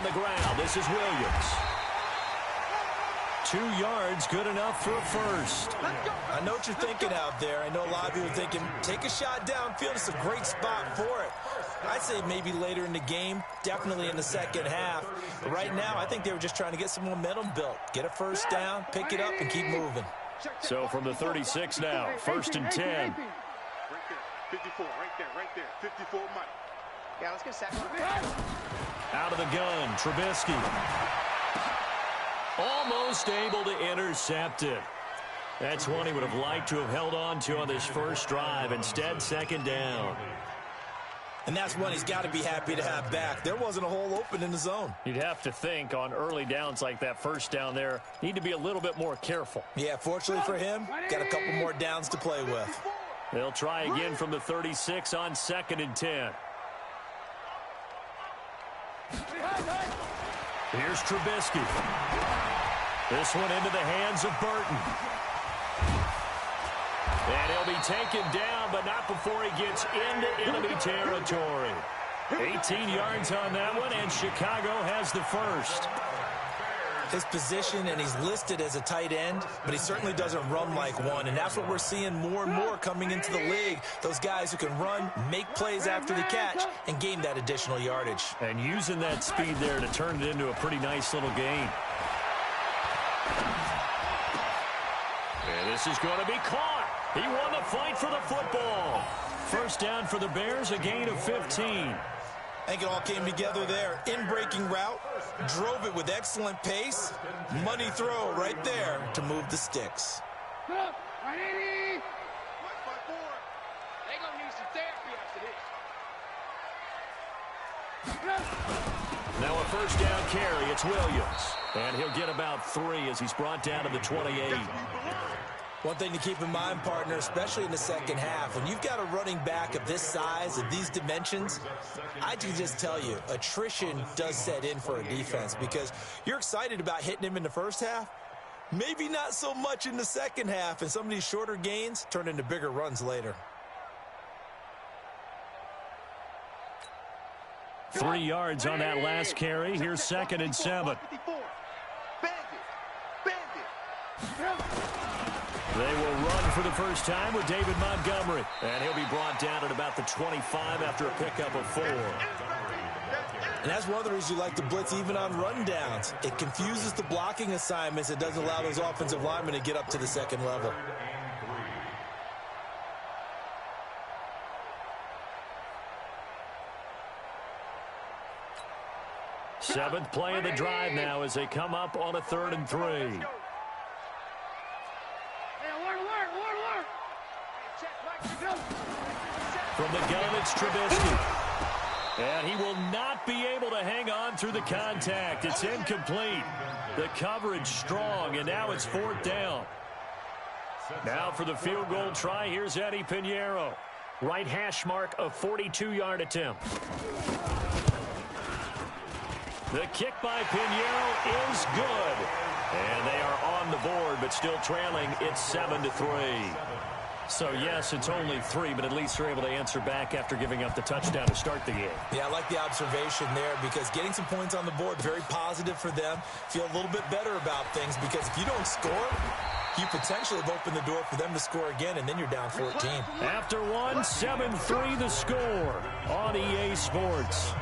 on the ground. This is Williams. 2 yards, good enough for a first. I know what you're thinking out there. I know a lot of people are thinking, take a shot downfield. It's a great spot for it. I'd say maybe later in the game, definitely in the second half. But right now, I think they were just trying to get some momentum built. Get a first down, pick it up, and keep moving. So from the 36 now, 1st and 10. 54, right there. 54, Mike. Yeah, let's get sacked. Out of the gun, Trubisky. Almost able to intercept it. That's one he would have liked to have held on to on this first drive. Instead, 2nd down. And that's one he's got to be happy to have back. There wasn't a hole open in the zone. You'd have to think on early downs like that first down there, need to be a little bit more careful. Yeah, fortunately for him, got a couple more downs to play with. They'll try again from the 36 on 2nd and 10. Here's Trubisky. This one into the hands of Burton. And he'll be taken down, but not before he gets into enemy territory. 18 yards on that one, and Chicago has the first. His position, and he's listed as a tight end, but he certainly doesn't run like one, and that's what we're seeing more and more coming into the league. Those guys who can run, make plays after the catch, and gain that additional yardage. And using that speed there to turn it into a pretty nice little gain. And this is going to be caught. He won the fight for the football. First down for the Bears, a gain of 15. I think it all came together there. In-breaking route, drove it with excellent pace. Money throw right there to move the sticks. They're going to need some therapy after this. Now a first down carry. It's Williams. And he'll get about 3 as he's brought down to the 28. One thing to keep in mind, partner, especially in the second half, when you've got a running back of this size, of these dimensions, I can just tell you, attrition does set in for a defense because you're excited about hitting him in the first half, maybe not so much in the second half, and some of these shorter gains turn into bigger runs later. 3 yards on that last carry. Here's 2nd and 7. They will run for the first time with David Montgomery. And he'll be brought down at about the 25 after a pickup of 4. And that's one of the reasons you like to blitz even on rundowns. It confuses the blocking assignments. It doesn't allow those offensive linemen to get up to the second level. Seventh play of the drive now as they come up on a 3rd and 3. From the gun, it's Trubisky. And he will not be able to hang on through the contact. It's incomplete. The coverage strong, and now it's 4th down. Now for the field goal try, here's Eddie Pinheiro. Right hash mark, a 42-yard attempt. The kick by Pinheiro is good. And they are on the board, but still trailing. It's 7-3. So, yes, it's only 3, but at least they're able to answer back after giving up the touchdown to start the game. Yeah, I like the observation there because getting some points on the board, very positive for them. Feel a little bit better about things because if you don't score, you potentially have opened the door for them to score again, and then you're down 14. After one, 7-3 the score on EA Sports.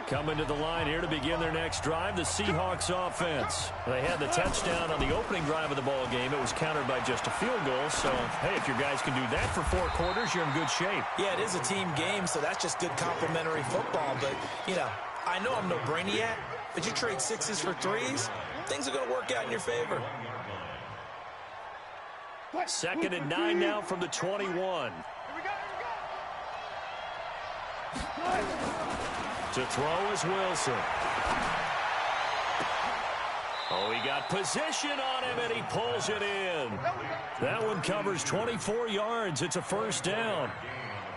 Coming to the line here to begin their next drive, the Seahawks offense. They had the touchdown on the opening drive of the ball game. It was countered by just a field goal. So, hey, if your guys can do that for 4 quarters, you're in good shape. Yeah, it is a team game, so that's just good complementary football. But, you know, I know I'm no brainiac, but you trade 6s for 3s, things are going to work out in your favor. 2nd and 9 now from the 21. To throw is Wilson. Oh, he got position on him, and he pulls it in. That one covers 24 yards. It's a first down.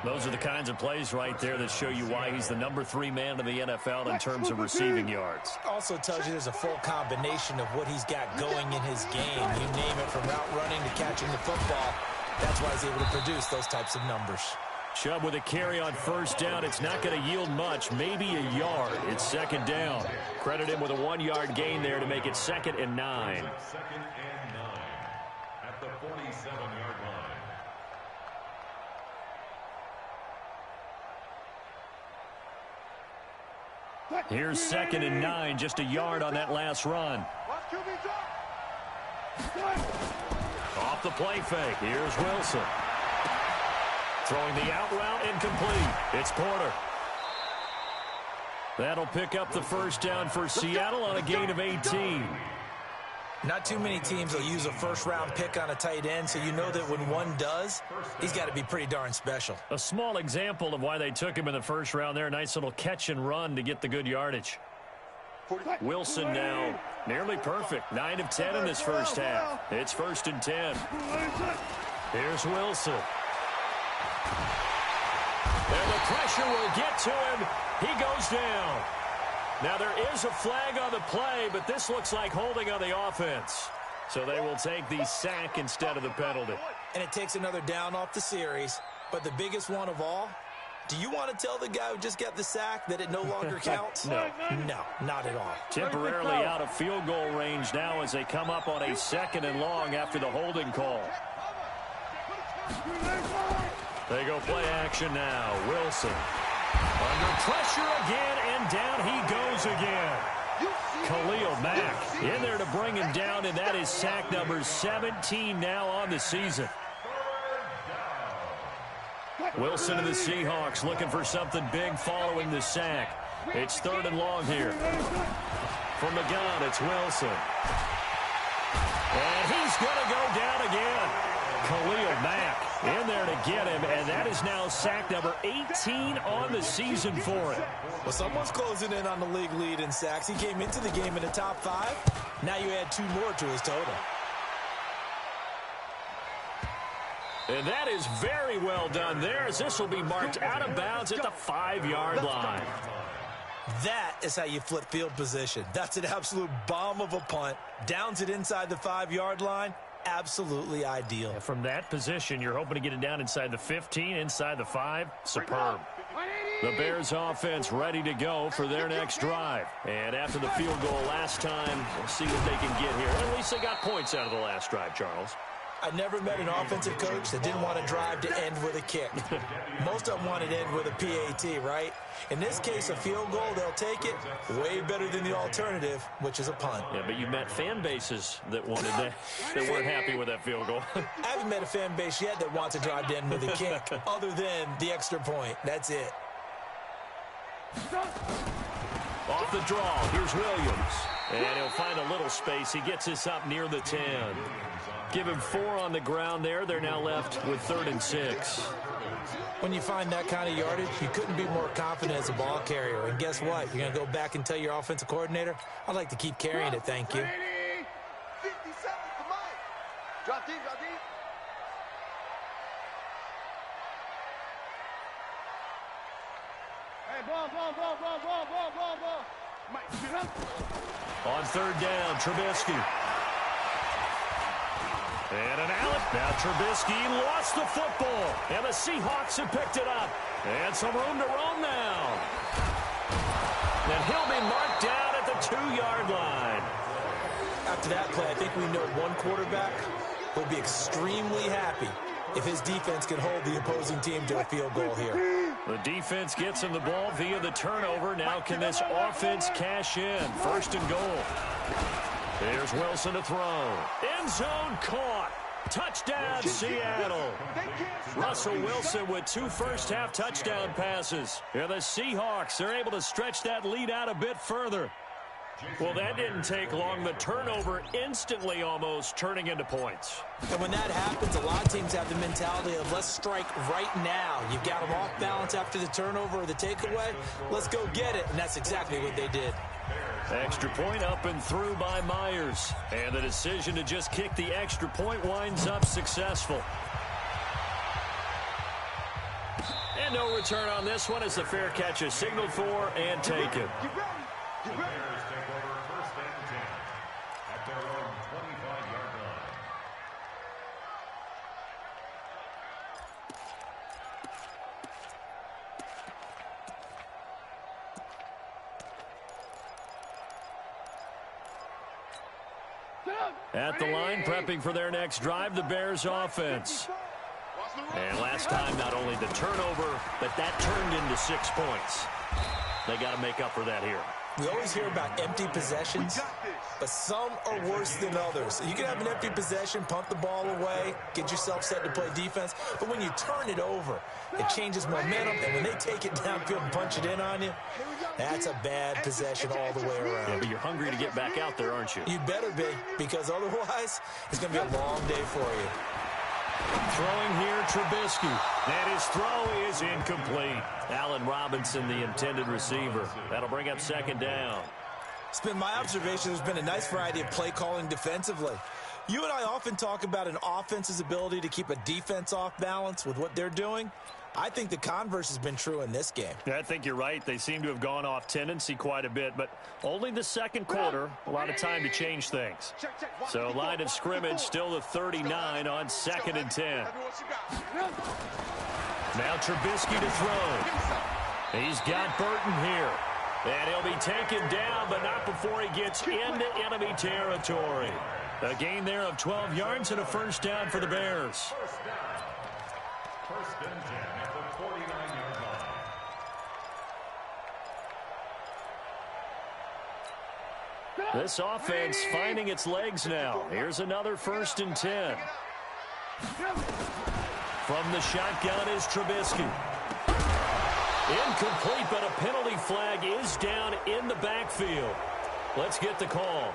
Those are the kinds of plays right there that show you why he's the number 3 man in the NFL in terms of receiving yards. Also tells you there's a full combination of what he's got going in his game. You name it, from route running to catching the football. That's why he's able to produce those types of numbers. Chubb with a carry on first down. It's not going to yield much, maybe a yard. It's second down. Credit him with a 1-yard gain there to make it 2nd and 9. Second and 9 at the 47-yard line. Here's 2nd and 9, just a yard on that last run. Off the play fake. Here's Wilson. Throwing the out route incomplete. It's Porter. That'll pick up the first down for Seattle on a gain of 18. Not too many teams will use a first-round pick on a tight end, so you know that when one does, he's got to be pretty darn special. A small example of why they took him in the first round there. Nice little catch and run to get the good yardage. Wilson now nearly perfect. 9 of 10 in this first half. It's 1st and 10. Here's Wilson. And the pressure will get to him. He goes down. Now there is a flag on the play, but this looks like holding on the offense. So they will take the sack instead of the penalty. And it takes another down off the series. But the biggest one of all, do you want to tell the guy who just got the sack that it no longer counts? No. No, not at all. Temporarily out of field goal range now as they come up on a 2nd and long after the holding call. They go play action now. Wilson under pressure again, and down he goes again. Khalil Mack in there to bring him down, and that is sack number 17 now on the season. Wilson and the Seahawks looking for something big following the sack. It's 3rd and long here. From the gun, it's Wilson. And he's going to go down again. Khalil Mack in there to get him, and that is now sack number 18 on the season for him. Well, someone's closing in on the league lead in sacks. He came into the game in the top 5. Now you add 2 more to his total. And that is very well done there, as this will be marked out of bounds at the 5-yard line. That is how you flip field position. That's an absolute bomb of a punt. Downs it inside the 5-yard line. Absolutely ideal. From that position, you're hoping to get it down inside the 15, inside the 5. Superb. The Bears offense ready to go for their next drive. And after the field goal last time, we'll see what they can get here. At least they got points out of the last drive, Charles. I never met an offensive coach that didn't want to drive to end with a kick. Most of them wanted to end with a PAT, right? In this case, a field goal, they'll take it. Way better than the alternative, which is a punt. Yeah, but you met fan bases that wanted that, that weren't happy with that field goal. I haven't met a fan base yet that wants to drive to end with a kick, other than the extra point. That's it. Off the draw, here's Williams. And he'll find a little space. He gets us up near the 10. Give him 4 on the ground there. They're now left with 3rd and 6. When you find that kind of yardage, you couldn't be more confident as a ball carrier. And guess what? You're going to go back and tell your offensive coordinator, I'd like to keep carrying it, thank you. 50 seconds to mine. Drop deep, drop deep. Hey, ball. Mike, get up. On 3rd down, Trubisky. And an out. Now Trubisky lost the football. And the Seahawks have picked it up. And some room to roam now. And he'll be marked down at the 2-yard line. After that play, I think we know one quarterback will be extremely happy if his defense can hold the opposing team to a field goal here. The defense gets him the ball via the turnover. Now can this offense cash in? 1st and goal. Here's Wilson to throw. End zone caught. Touchdown, Seattle. Russell Wilson with 2 first-half touchdown passes. And the Seahawks are able to stretch that lead out a bit further. Well, that didn't take long. The turnover instantly almost turning into points. And when that happens, a lot of teams have the mentality of let's strike right now. You've got them off balance after the turnover or the takeaway. Let's go get it. And that's exactly what they did. Extra point up and through by Myers. And the decision to just kick the extra point winds up successful. And no return on this one as the fair catch is signaled for and taken. Bears take over 1st and 10 at their own 25-yard line. At the line, prepping for their next drive, the Bears offense. And last time, not only the turnover, but that turned into 6 points. They got to make up for that here. We always hear about empty possessions, but some are worse than others. You can have an empty possession, pump the ball away, get yourself set to play defense, but when you turn it over, it changes momentum, and when they take it downfield and punch it in on you, that's a bad possession all the way around. Yeah, but you're hungry to get back out there, aren't you? You better be, because otherwise, it's going to be a long day for you. Throwing here, Trubisky. And his throw is incomplete. Allen Robinson, the intended receiver. That'll bring up second down. It's been my observation there's been a nice variety of play calling defensively. You and I often talk about an offense's ability to keep a defense off balance with what they're doing. I think the converse has been true in this game. Yeah, I think you're right. They seem to have gone off tendency quite a bit, but only the second quarter, a lot of time to change things. So line of scrimmage, still the 39 on 2nd and 10. Now Trubisky to throw. He's got Burton here. And he'll be taken down, but not before he gets into enemy territory. A gain there of 12 yards and a first down for the Bears. First and 10 at the 49-yard line. This offense finding its legs now. Here's another 1st and 10. From the shotgun is Trubisky. Incomplete, but a penalty flag is down in the backfield. Let's get the call.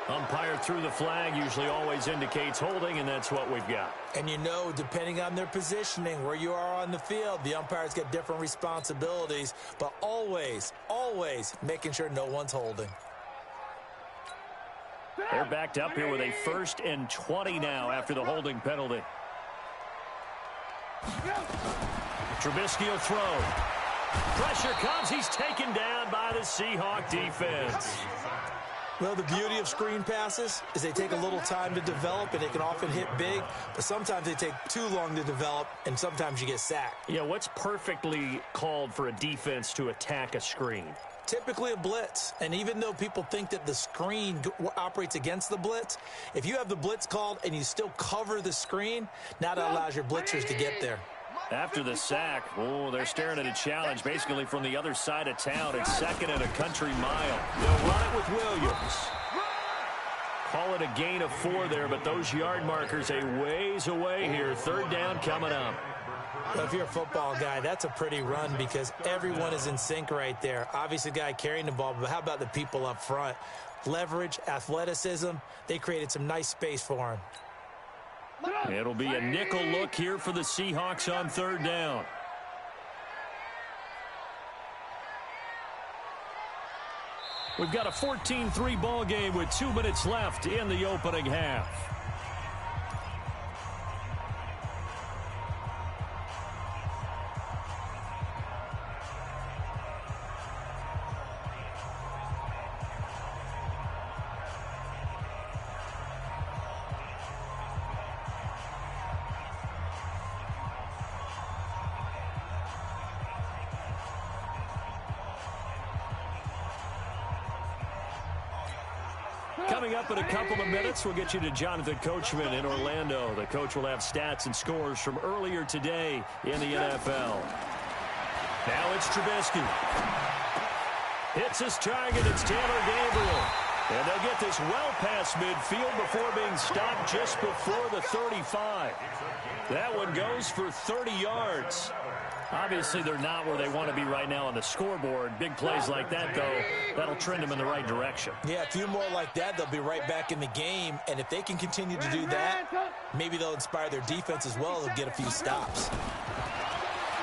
Umpire threw the flag, usually always indicates holding, and that's what we've got. And you know, depending on their positioning, where you are on the field, the umpire's got different responsibilities, but always, always making sure no one's holding. They're backed up here with a 1st and 20 now after the holding penalty. Trubisky will throw. Pressure comes. He's taken down by the Seahawk defense. Well, the beauty of screen passes is they take a little time to develop, and they can often hit big, but sometimes they take too long to develop, and sometimes you get sacked. Yeah, what's perfectly called for a defense to attack a screen? Typically a blitz, and even though people think that the screen operates against the blitz, if you have the blitz called and you still cover the screen, now that allows your blitzers to get there. After the sack, they're staring at a challenge basically from the other side of town. It's 2nd and a country mile. They'll run it with Williams. Call it a gain of 4 there, but those yard markers a ways away here. 3rd down coming up. Well, if you're a football guy, that's a pretty run because everyone is in sync right there. Obviously, the guy carrying the ball, but how about the people up front? Leverage, athleticism, they created some nice space for him. It'll be a nickel look here for the Seahawks on 3rd down. We've got a 14-3 ball game with 2 minutes left in the opening half. Coming up in a couple of minutes, we'll get you to Jonathan Coachman in Orlando. The coach will have stats and scores from earlier today in the NFL. Now it's Trubisky. Hits his target. It's Taylor Gabriel. And they'll get this well past midfield before being stopped just before the 35. That one goes for 30 yards. Obviously, they're not where they want to be right now on the scoreboard. Big plays like that, though, that'll trend them in the right direction. Yeah, a few more like that, they'll be right back in the game. And if they can continue to do that, maybe they'll inspire their defense as well. They'll get a few stops.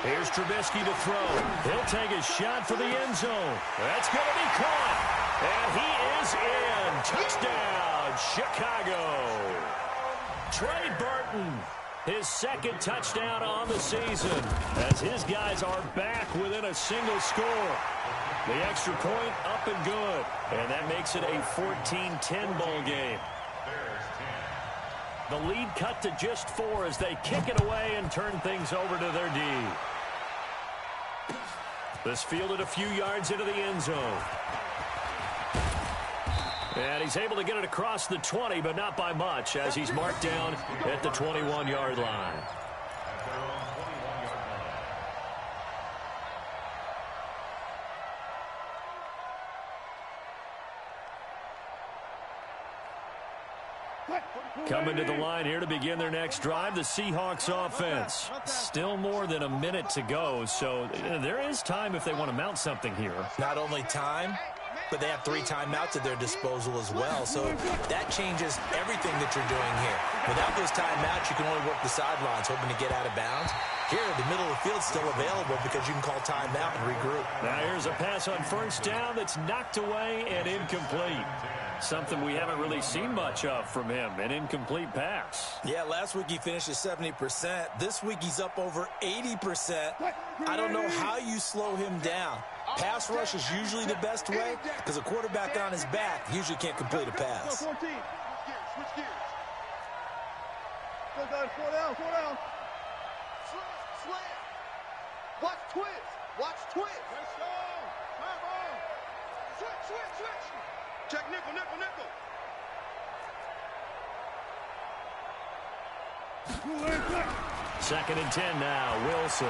Here's Trubisky to throw. He'll take a shot for the end zone. That's going to be caught. And he is in. Touchdown, Chicago. Trey Burton. His 2nd touchdown on the season as his guys are back within a single score. The extra point up and good. And that makes it a 14-10 ball game. The lead cut to just 4 as they kick it away and turn things over to their D. This fielded a few yards into the end zone. And he's able to get it across the 20, but not by much, as he's marked down at the 21-yard line. Coming to the line here to begin their next drive, the Seahawks offense. Still more than a minute to go, so there is time if they want to mount something here. Not only time, but they have 3 timeouts at their disposal as well, so that changes everything that you're doing here. Without those timeouts, you can only work the sidelines, hoping to get out of bounds. Here, the middle of the field is still available because you can call timeout and regroup. Now here's a pass on first down that's knocked away and incomplete. Something we haven't really seen much of from him, an incomplete pass. Yeah, last week he finished at 70%. This week he's up over 80%. I don't know how you slow him down. Pass rush is usually the best way because a quarterback on his back usually can't complete a pass. 14. Switch gears. Go, guys. 4 down. Slant. Watch twist. Let's go. Switch. Check nickel. 2nd and 10 now, Wilson.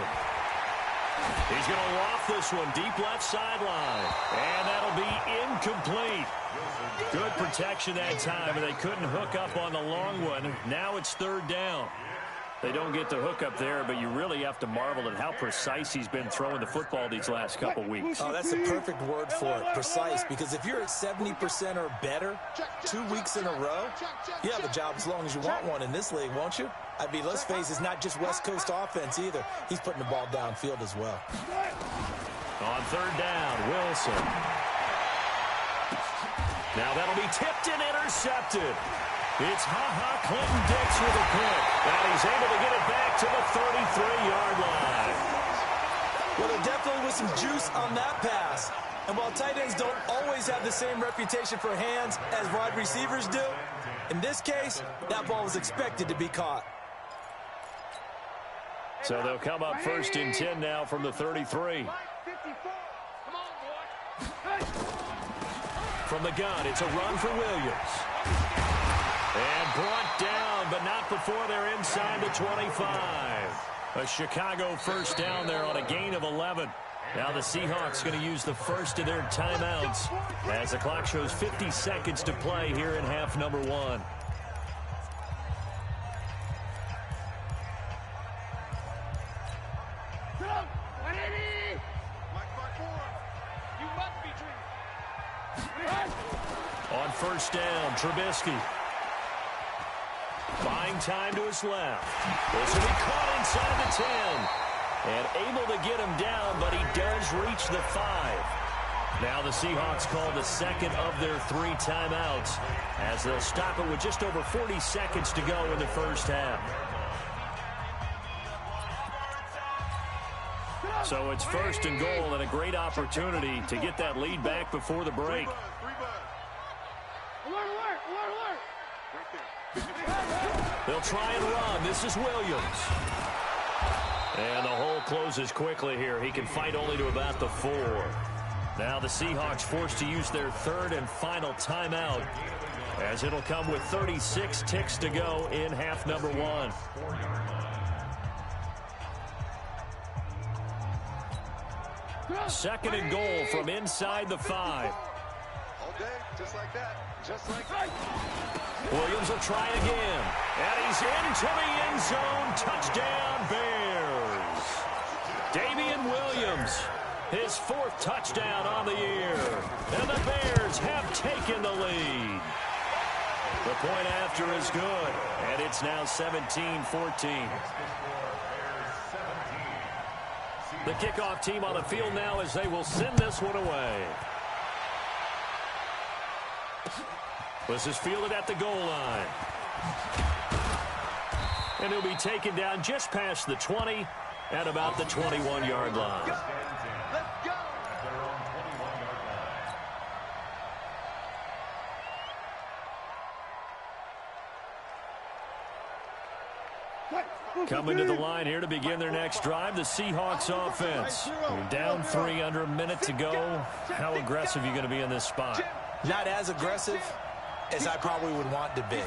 He's going to loft this one deep left sideline, and that'll be incomplete. Good protection that time, and they couldn't hook up on the long one. Now it's 3rd down. They don't get the hook up there, but you really have to marvel at how precise he's been throwing the football these last couple weeks. Oh, that's the perfect word for it, precise, because if you're at 70% or better 2 weeks in a row, you have a job as long as you want one in this league, won't you? I mean, let's face it, it's not just West Coast offense either. He's putting the ball downfield as well. On 3rd down, Wilson. Now that'll be tipped and intercepted. It's Clinton-Dix with a pick, and he's able to get it back to the 33-yard line. Well, there definitely was some juice on that pass. And while tight ends don't always have the same reputation for hands as wide receivers do, in this case, that ball was expected to be caught. So they'll come up 1st and 10 now from the 33. From the gun, it's a run for Williams. And brought down, but not before they're inside the 25. A Chicago first down there on a gain of 11. Now the Seahawks going to use the first of their timeouts as the clock shows 50 seconds to play here in half number 1. On first down, Trubisky. Buying time to his left. This will be caught inside the 10. And able to get him down, but he does reach the 5. Now the Seahawks call the second of their 3 timeouts as they'll stop it with just over 40 seconds to go in the first half. So it's 1st and goal and a great opportunity to get that lead back before the break. They'll try and run. This is Williams. And the hole closes quickly here. He can fight only to about the 4. Now the Seahawks forced to use their 3rd and final timeout as it'll come with 36 ticks to go in half number 1. Second and goal from inside the 5. All day, just like that. Williams will try again. And he's into the end zone. Touchdown, Bears. Damian Williams, his 4th touchdown on the year. And the Bears have taken the lead. The point after is good. And it's now 17-14. The kickoff team on the field now as they will send this one away. This is fielded at the goal line. And he'll be taken down just past the 20 at about the 21-yard line. Let's go. Coming to the line here to begin their next drive, the Seahawks offense. Down 3 under a minute to go. How aggressive are you going to be in this spot? Not as aggressive as I probably would want to be.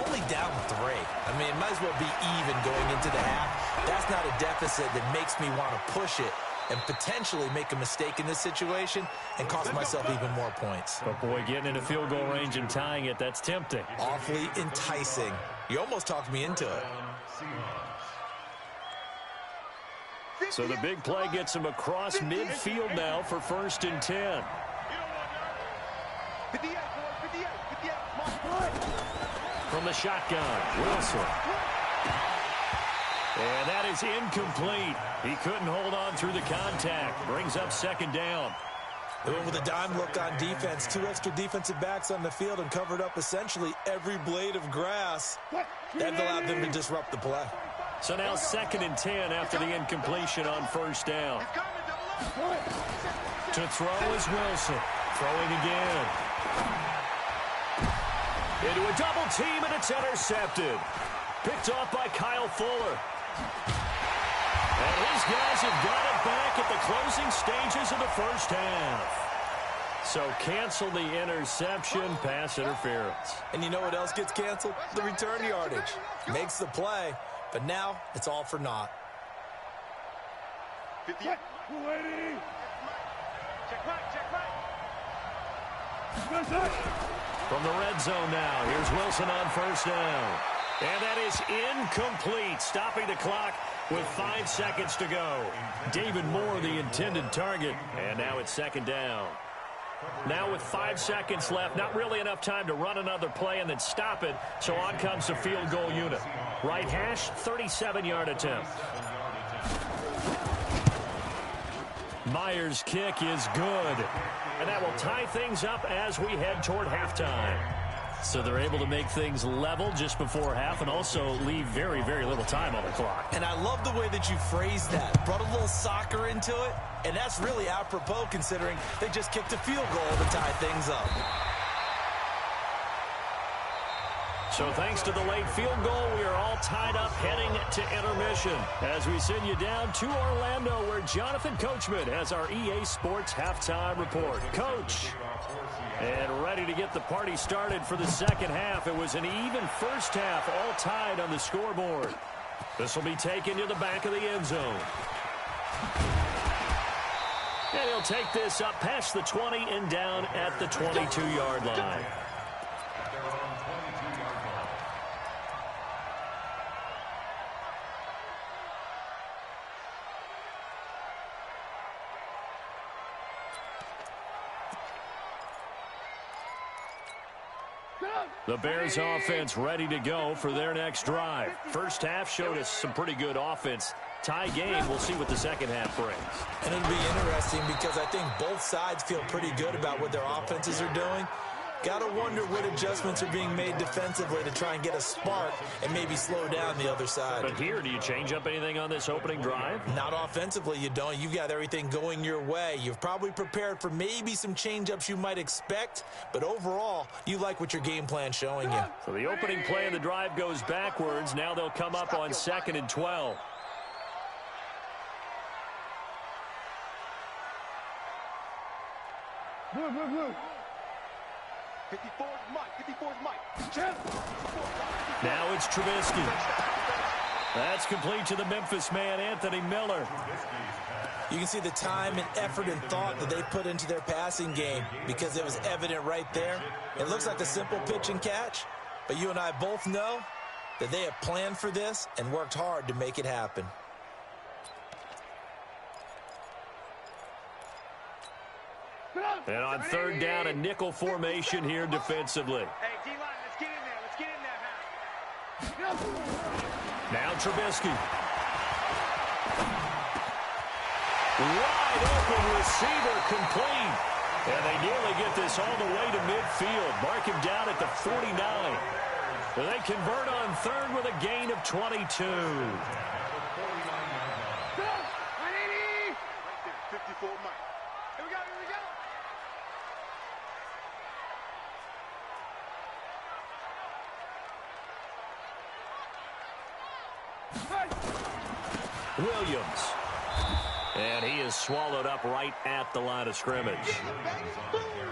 Only down 3. I mean, it might as well be even going into the half. That's not a deficit that makes me want to push it and potentially make a mistake in this situation and cost myself even more points. But boy, getting into field goal range and tying it, that's tempting. Awfully enticing. You almost talked me into it. So the big play gets him across midfield now for 1st and 10. 58, boys, 58, 58. From the shotgun, Wilson. And that is incomplete. He couldn't hold on through the contact. Brings up 2nd down. They went with a dime look on defense. 2 extra defensive backs on the field and covered up essentially every blade of grass. That allowed them to disrupt the play. So now 2nd and 10 after the incompletion on 1st down. To throw is Wilson. Throwing again. Into a double team, and it's intercepted. Picked off by Kyle Fuller. And his guys have got it back at the closing stages of the 1st half. So cancel the interception, pass interference. And you know what else gets canceled? The return yardage. Makes the play, but now it's all for naught. 58. From the red zone now, here's Wilson on 1st down. And that is incomplete, stopping the clock with 5 seconds to go. David Moore, the intended target, and now it's 2nd down. Now with 5 seconds left, not really enough time to run another play and then stop it, so on comes the field goal unit. Right hash, 37-yard attempt. Myers' kick is good, and that will tie things up as we head toward halftime. So they're able to make things level just before half and also leave very, very little time on the clock. And I love the way that you phrased that. Brought a little soccer into it, and that's really apropos considering they just kicked a field goal to tie things up. So thanks to the late field goal, we are all tied up heading to intermission as we send you down to Orlando where Jonathan Coachman has our EA Sports halftime report. Coach, and ready to get the party started for the 2nd half. It was an even 1st half, all tied on the scoreboard. This will be taken to the back of the end zone. And he'll take this up past the 20 and down at the 22-yard line. The Bears offense ready to go for their next drive. 1st half showed us some pretty good offense. Tie game, we'll see what the 2nd half brings. And it'll be interesting because I think both sides feel pretty good about what their offenses are doing. Got to wonder what adjustments are being made defensively to try and get a spark and maybe slow down the other side. But here, do you change up anything on this opening drive? Not offensively, you don't. You've got everything going your way. You've probably prepared for maybe some change-ups you might expect, but overall, you like what your game plan's showing you. So the opening play of the drive goes backwards. Now they'll come up on 2nd and 12. Blue. 54 is Mike. 54 is Mike. Now it's Trubisky. That's complete to the Memphis man, Anthony Miller. You can see the time and effort and thought that they put into their passing game because it was evident right there. It looks like a simple pitch and catch, but you and I both know that they have planned for this and worked hard to make it happen. And on 3rd down, a nickel formation here defensively. Hey, D-line, let's get in there. Let's get in there, man. Now Trubisky. Wide open receiver complete. And they nearly get this all the way to midfield. Mark him down at the 49. Well, they convert on 3rd with a gain of 22. Right there, 54 Mike. Here we go. Williams. And he is swallowed up right at the line of scrimmage.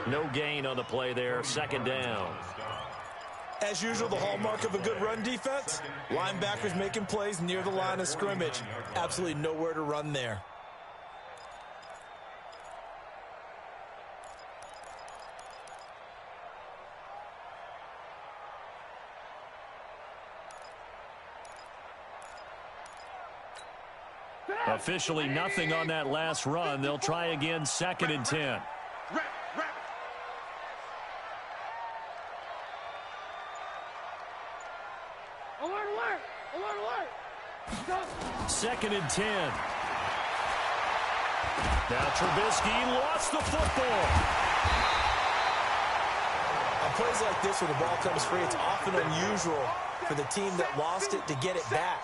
No gain on the play there. Second down. As usual, the hallmark of a good run defense, linebackers making plays near the line of scrimmage. Absolutely nowhere to run there. Officially nothing on that last run. They'll try again, second and 10. Second and 10. Now Trubisky lost the football. On plays like this where the ball comes free, it's often unusual for the team that lost it to get it back.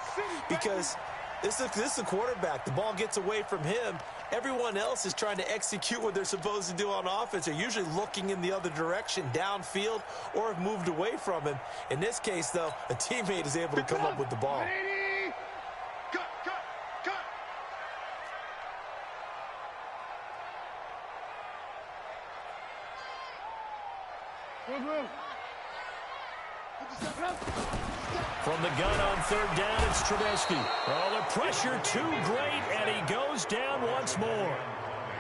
Because this is a quarterback. The ball gets away from him. Everyone else is trying to execute what they're supposed to do on offense. They're usually looking in the other direction, downfield, or have moved away from him. In this case, though, a teammate is able to come up with the ball. From the gun on third down, it's Trubisky. Oh, the pressure too great, and he goes down once more.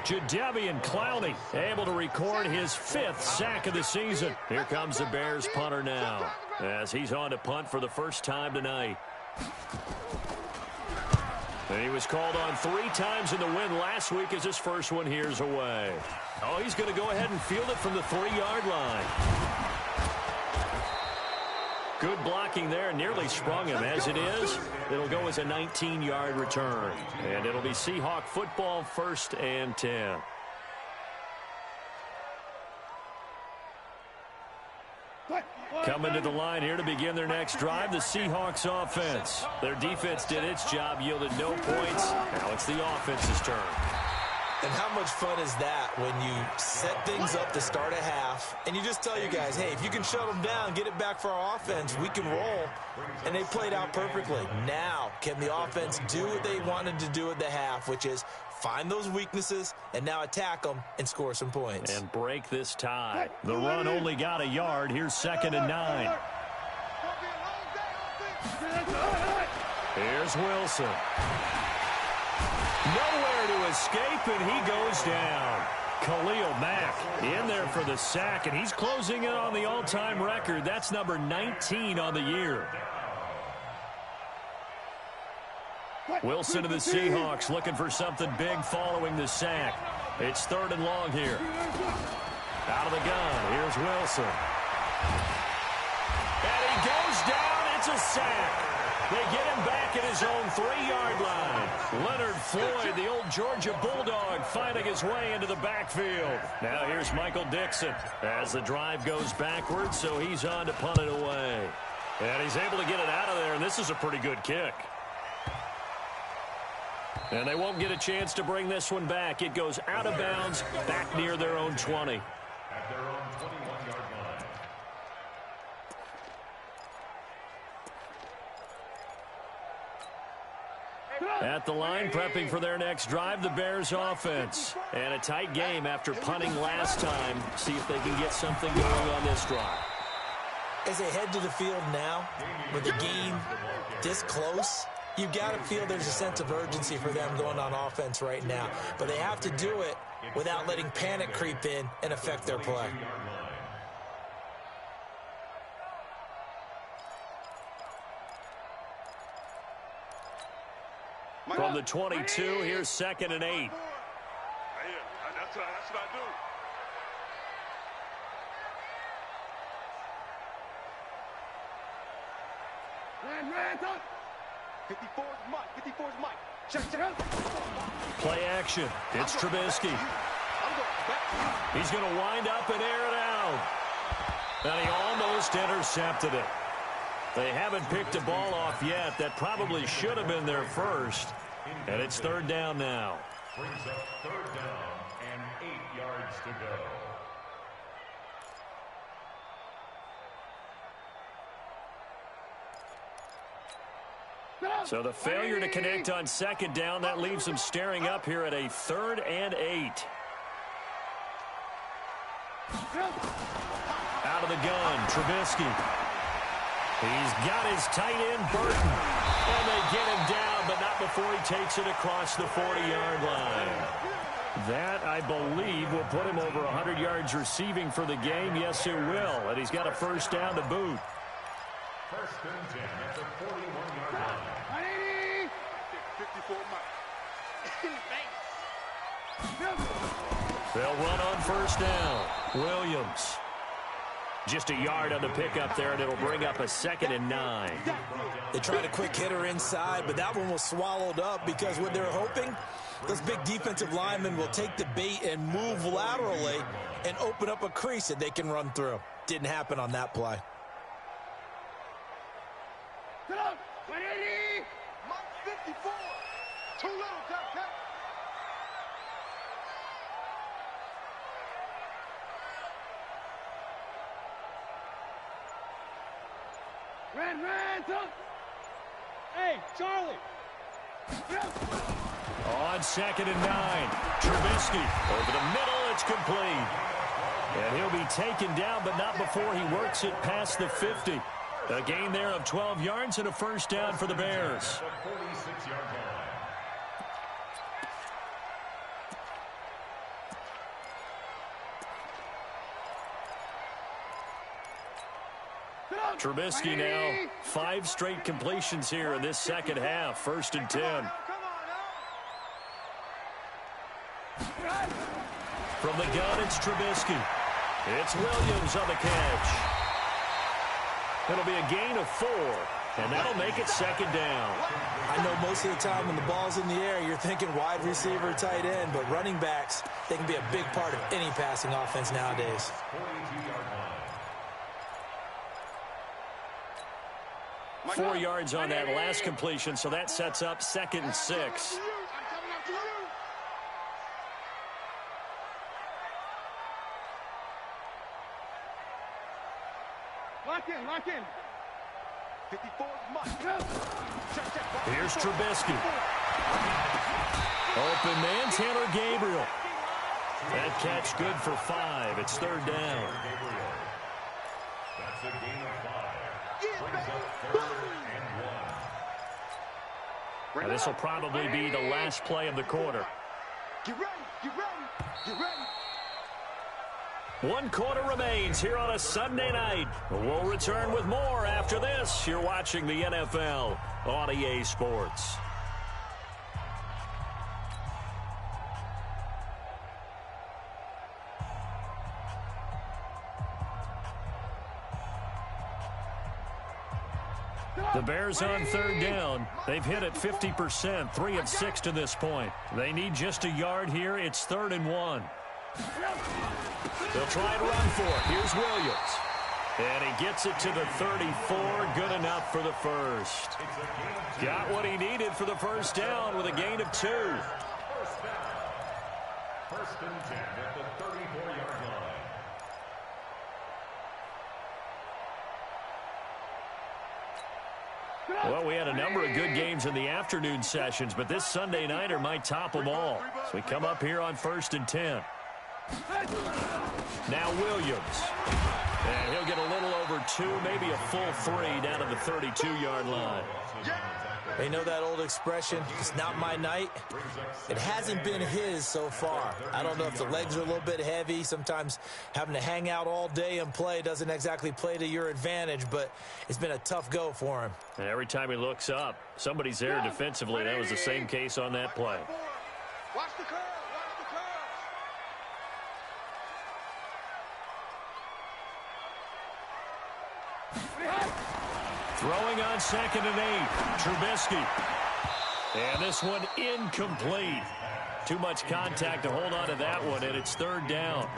Jadeveon Clowney able to record his 5th sack of the season. Here comes the Bears punter now, as he's on to punt for the first time tonight. And he was called on 3 times in the win last week as his first one here's away. Oh, he's going to go ahead and field it from the 3-yard line. Good blocking there, nearly sprung him. As it is, it'll go as a 19-yard return. And it'll be Seahawk football, 1st and 10. Coming to the line here to begin their next drive, the Seahawks offense. Their defense did its job, yielded no points. Now it's the offense's turn. And how much fun is that when you set things up to start a half and you just tell your guys, hey, if you can shut them down, get it back for our offense, we can roll. And they played out perfectly. Now, can the offense do what they wanted to do at the half, which is find those weaknesses and now attack them and score some points. And break this tie. The run only got a yard. Here's 2nd and 9. Here's Wilson. Nowhere to escape, and he goes down. Khalil Mack in there for the sack, and he's closing in on the all-time record. That's number 19 on the year. Wilson to the Seahawks looking for something big following the sack. It's 3rd and long here. Out of the gun, here's Wilson. And he goes down. It's a sack. They get him back at his own 3-yard line. Leonard Floyd, the old Georgia Bulldog, finding his way into the backfield. Now here's Michael Dixon as the drive goes backwards, so he's on to punt it away. And he's able to get it out of there, and this is a pretty good kick. And they won't get a chance to bring this one back. It goes out of bounds, back near their own 20. At their own 21-yard line. At the line, prepping for their next drive, the Bears offense. And a tight game after punting last time. See if they can get something going on this drive. As they head to the field now, with the game this close, you've got to feel there's a sense of urgency for them going on offense right now. But they have to do it without letting panic creep in and affect their play. From the 22, here's 2nd and 8. Yeah, that's what I do. Ran, 54's Mike. 54's Mike. Check. Play action. It's Trubisky. He's going to wind up and air it out. And he almost intercepted it. They haven't picked a ball off yet. That probably should have been their first. And it's 3rd down now. Brings up 3rd down and 8 yards to go. So the failure to connect on second down, that leaves him staring up here at a 3rd and 8. Out of the gun, Trubisky. He's got his tight end, Burton. And they get him down, but not before he takes it across the 40-yard line. That, I believe, will put him over 100 yards receiving for the game. Yes, it will. And he's got a first down to boot. First and 10 at the 41-yard line. 54 miles. They'll run on first down. Williams. Just a yard on the pickup there, and it'll bring up a 2nd and 9. They tried a quick hitter inside, but that one was swallowed up because what they're hoping, those big defensive linemen will take the bait and move laterally and open up a crease that they can run through. Didn't happen on that play. Get up! 180! Mike 54! Too little, Cap. Ran, up! Hey, Charlie! On 2nd and 9, Trubisky over the middle, it's complete. And he'll be taken down, but not before he works it past the 50. A gain there of 12 yards and a first down for the Bears. The 46-yard line. Trubisky now 5 straight completions here in this second half. 1st and 10. From the gun, it's Trubisky. It's Williams on the catch. It'll be a gain of 4, and that'll make it 2nd down. I know most of the time when the ball's in the air, you're thinking wide receiver, tight end, but running backs, they can be a big part of any passing offense nowadays. 42-yard line. 4 yards on that last completion, so that sets up 2nd and 6. Lock in. 54 Mike. Here's Trubisky. Open man, Taylor Gabriel. That catch good for 5. It's 3rd down. That's a gain of 5. Brings up 3rd and 1. This will probably be the last play of the quarter. Get ready. 1 quarter remains here on a Sunday night. We'll return with more after this. You're watching the NFL on EA Sports. The Bears on 3rd down. They've hit it 50%, 3 of 6 to this point. They need just a yard here. It's 3rd and 1. They'll try and run for it. Here's Williams. And he gets it to the 34. Good enough for the first. Got what he needed for the first down with a gain of 2. First down. 1st and 10 at the 34-yard line. Well, we had a number of good games in the afternoon sessions, but this Sunday nighter might top them all. So we come up here on 1st and 10. Now Williams. And he'll get a little over 2, maybe a full 3 down to the 32-yard line. They know that old expression, it's not my night. It hasn't been his so far. I don't know if the legs are a little bit heavy. Sometimes having to hang out all day and play doesn't exactly play to your advantage, but it's been a tough go for him. And every time he looks up, somebody's there defensively. That was the same case on that play. Watch the curve. Throwing on 2nd and 8. Trubisky. And this one incomplete. Too much contact to hold on to that one, and it's 3rd down.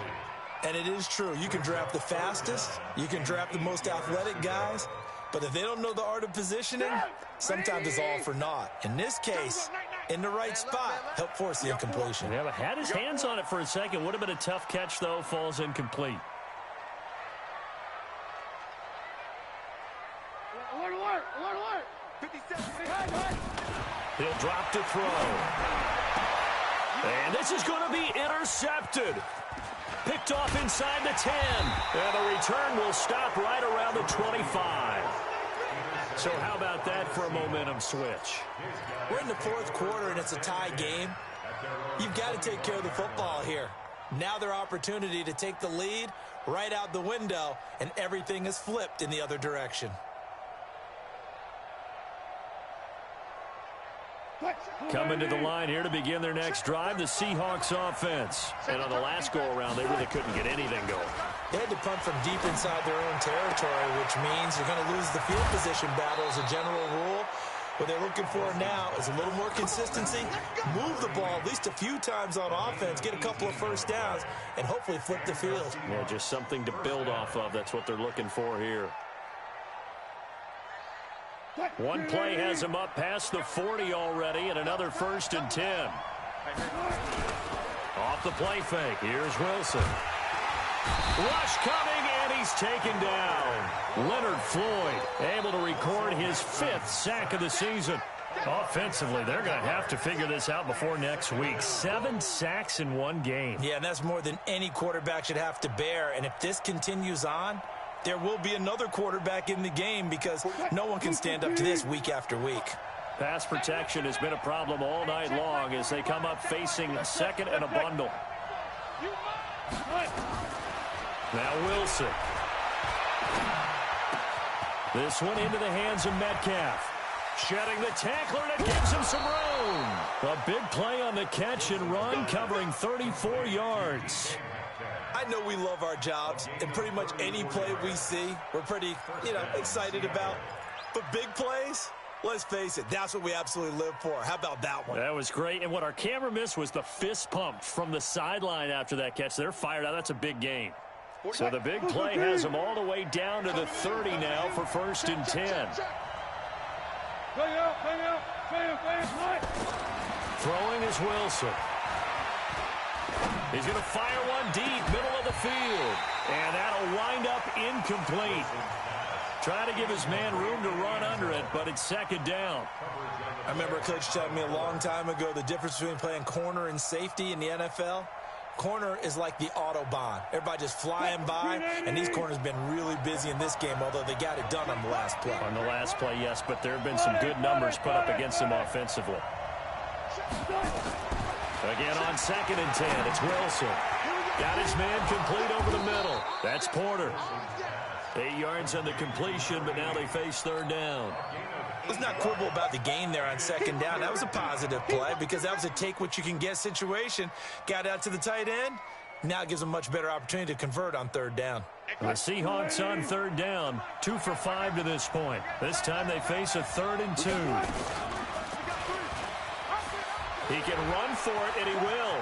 And it is true. You can draft the fastest. You can draft the most athletic guys. But if they don't know the art of positioning, sometimes it's all for naught. In this case, in the right spot, help force the incompletion. Yeah, but had his hands on it for a second. Would have been a tough catch, though. Falls incomplete. Alert. 57. He'll drop to throw. And this is going to be intercepted. Picked off inside the 10. And the return will stop right around the 25. So how about that for a momentum switch? We're in the fourth quarter, and it's a tie game. You've got to take care of the football here. Now their opportunity to take the lead right out the window, and everything is flipped in the other direction. Coming to the line here to begin their next drive, the Seahawks offense. And on the last go-around, they really couldn't get anything going. They had to punt from deep inside their own territory, which means you're going to lose the field position battle as a general rule. What they're looking for now is a little more consistency, move the ball at least a few times on offense, get a couple of first downs, and hopefully flip the field. Yeah, just something to build off of. That's what they're looking for here. One play has him up past the 40 already, and another 1st and 10. Off the play fake. Here's Wilson. Rush coming, and he's taken down. Leonard Floyd able to record his 5th sack of the season. Offensively, they're going to have to figure this out before next week. 7 sacks in one game. Yeah, and that's more than any quarterback should have to bear. And if this continues on, there will be another quarterback in the game because no one can stand up to this week after week. Pass protection has been a problem all night long as they come up facing 2nd and a bundle. Now Wilson. This one into the hands of Metcalf. Shedding the tackler, and it gives him some room. A big play on the catch and run, covering 34 yards. I know we love our jobs, and pretty much any play we see, we're pretty, excited about. But big plays, let's face it, that's what we absolutely live for. How about that one? That was great, and what our camera missed was the fist pump from the sideline after that catch. They're fired out. That's a big gain. So the big play has them all the way down to the 30 now for 1st and 10. Throwing is Wilson. He's going to fire one deep, middle of the field. And that'll wind up incomplete. Trying to give his man room to run under it, but it's 2nd down. I remember a coach telling me a long time ago the difference between playing corner and safety in the NFL. Corner is like the Autobahn. Everybody just flying by, and these corners have been really busy in this game, although they got it done on the last play. On the last play, yes, but there have been some good numbers put up against them offensively. Again on 2nd and 10, it's Wilson. Got his man complete over the middle. That's Porter. 8 yards on the completion, but now they face 3rd down. Let's not quibble about the gain there on 2nd down. That was a positive play because that was a take-what-you-can-get situation. Got out to the tight end. Now it gives them a much better opportunity to convert on 3rd down. The Seahawks on 3rd down, 2 for 5 to this point. This time they face a 3rd and 2. He can run for it, and he will.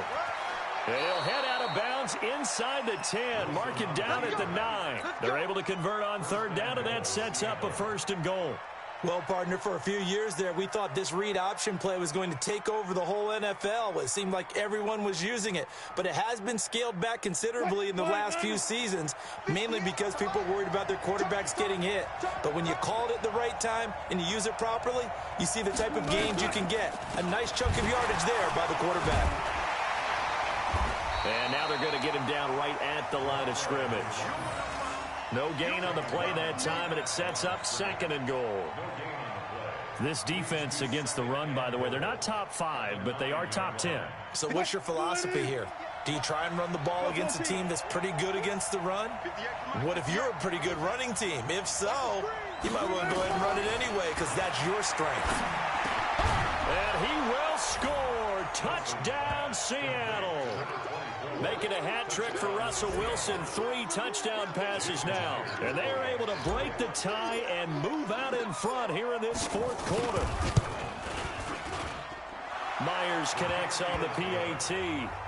And he'll head out of bounds inside the 10, mark it down at the 9. They're able to convert on 3rd down, and that sets up a 1st and goal. Well, partner, for a few years there, we thought this read option play was going to take over the whole NFL. It seemed like everyone was using it, but it has been scaled back considerably in the last few seasons, mainly because people are worried about their quarterbacks getting hit. But when you called it the right time and you use it properly, you see the type of gains you can get. A nice chunk of yardage there by the quarterback. And now they're going to get him down right at the line of scrimmage. No gain on the play that time, and it sets up 2nd and goal. This defense against the run, by the way, they're not top 5, but they are top 10. So what's your philosophy here? Do you try and run the ball against a team that's pretty good against the run? What if you're a pretty good running team? If so, you might want to go ahead and run it anyway because that's your strength. And he will score. Touchdown, Seattle. Making a hat trick for Russell Wilson. 3 touchdown passes now. And they are able to break the tie and move out in front here in this 4th quarter. Myers connects on the PAT.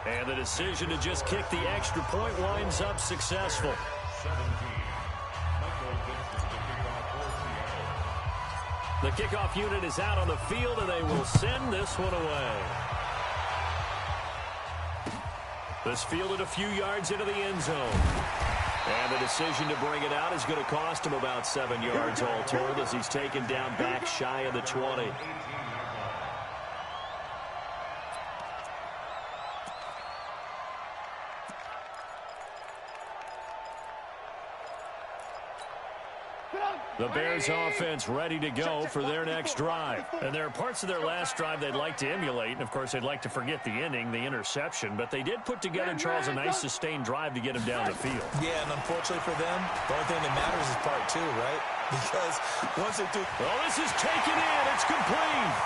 And the decision to just kick the extra point winds up successful. The kickoff unit is out on the field, and they will send this one away. This fielded a few yards into the end zone. And the decision to bring it out is going to cost him about 7 yards all told as he's taken down back shy of the 20. The Bears offense ready to go for their next drive. And there are parts of their last drive they'd like to emulate. And, of course, they'd like to forget the inning, the interception. But they did put together, Charles, a nice sustained drive to get him down the field. Yeah, and unfortunately for them, the only thing that matters is part two, right? Because once they do... Well, this is taken in. It's complete.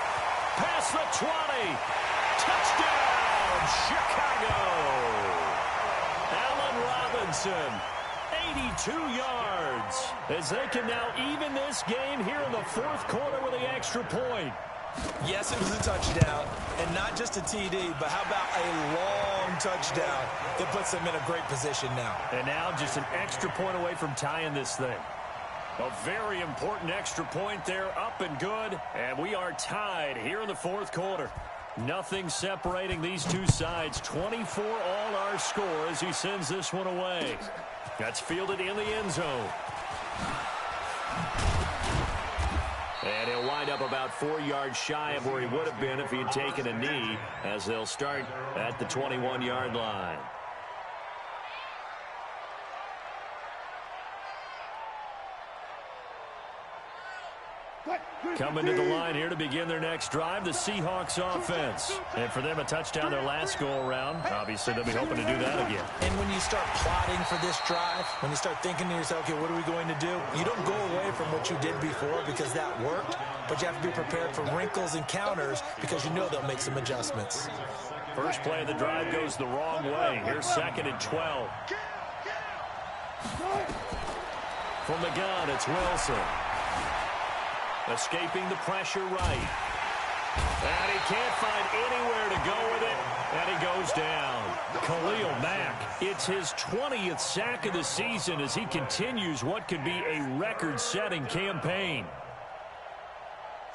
Past the 20. Touchdown, Chicago. Allen Robinson. 82 yards as they can now even this game here in the fourth quarter with the extra point. Yes, it was a touchdown, and not just a TD, but how about a long touchdown that puts them in a great position now. And now just an extra point away from tying this thing. A very important extra point there, up and good, and we are tied here in the fourth quarter. Nothing separating these two sides. 24 all our score as he sends this one away. That's fielded in the end zone. And he'll wind up about 4 yards shy of where he would have been if he had taken a knee, as they'll start at the 21-yard line. Coming to the line here to begin their next drive, the Seahawks offense. And for them, a touchdown their last go-around. Obviously, they'll be hoping to do that again. And when you start plotting for this drive, when you start thinking to yourself, okay, what are we going to do? You don't go away from what you did before because that worked, but you have to be prepared for wrinkles and counters because you know they'll make some adjustments. First play of the drive goes the wrong way. Here's 2nd and 12. From the gun, it's Wilson. Escaping the pressure right. And he can't find anywhere to go with it. And he goes down. Khalil Mack, it's his 20th sack of the season as he continues what could be a record-setting campaign.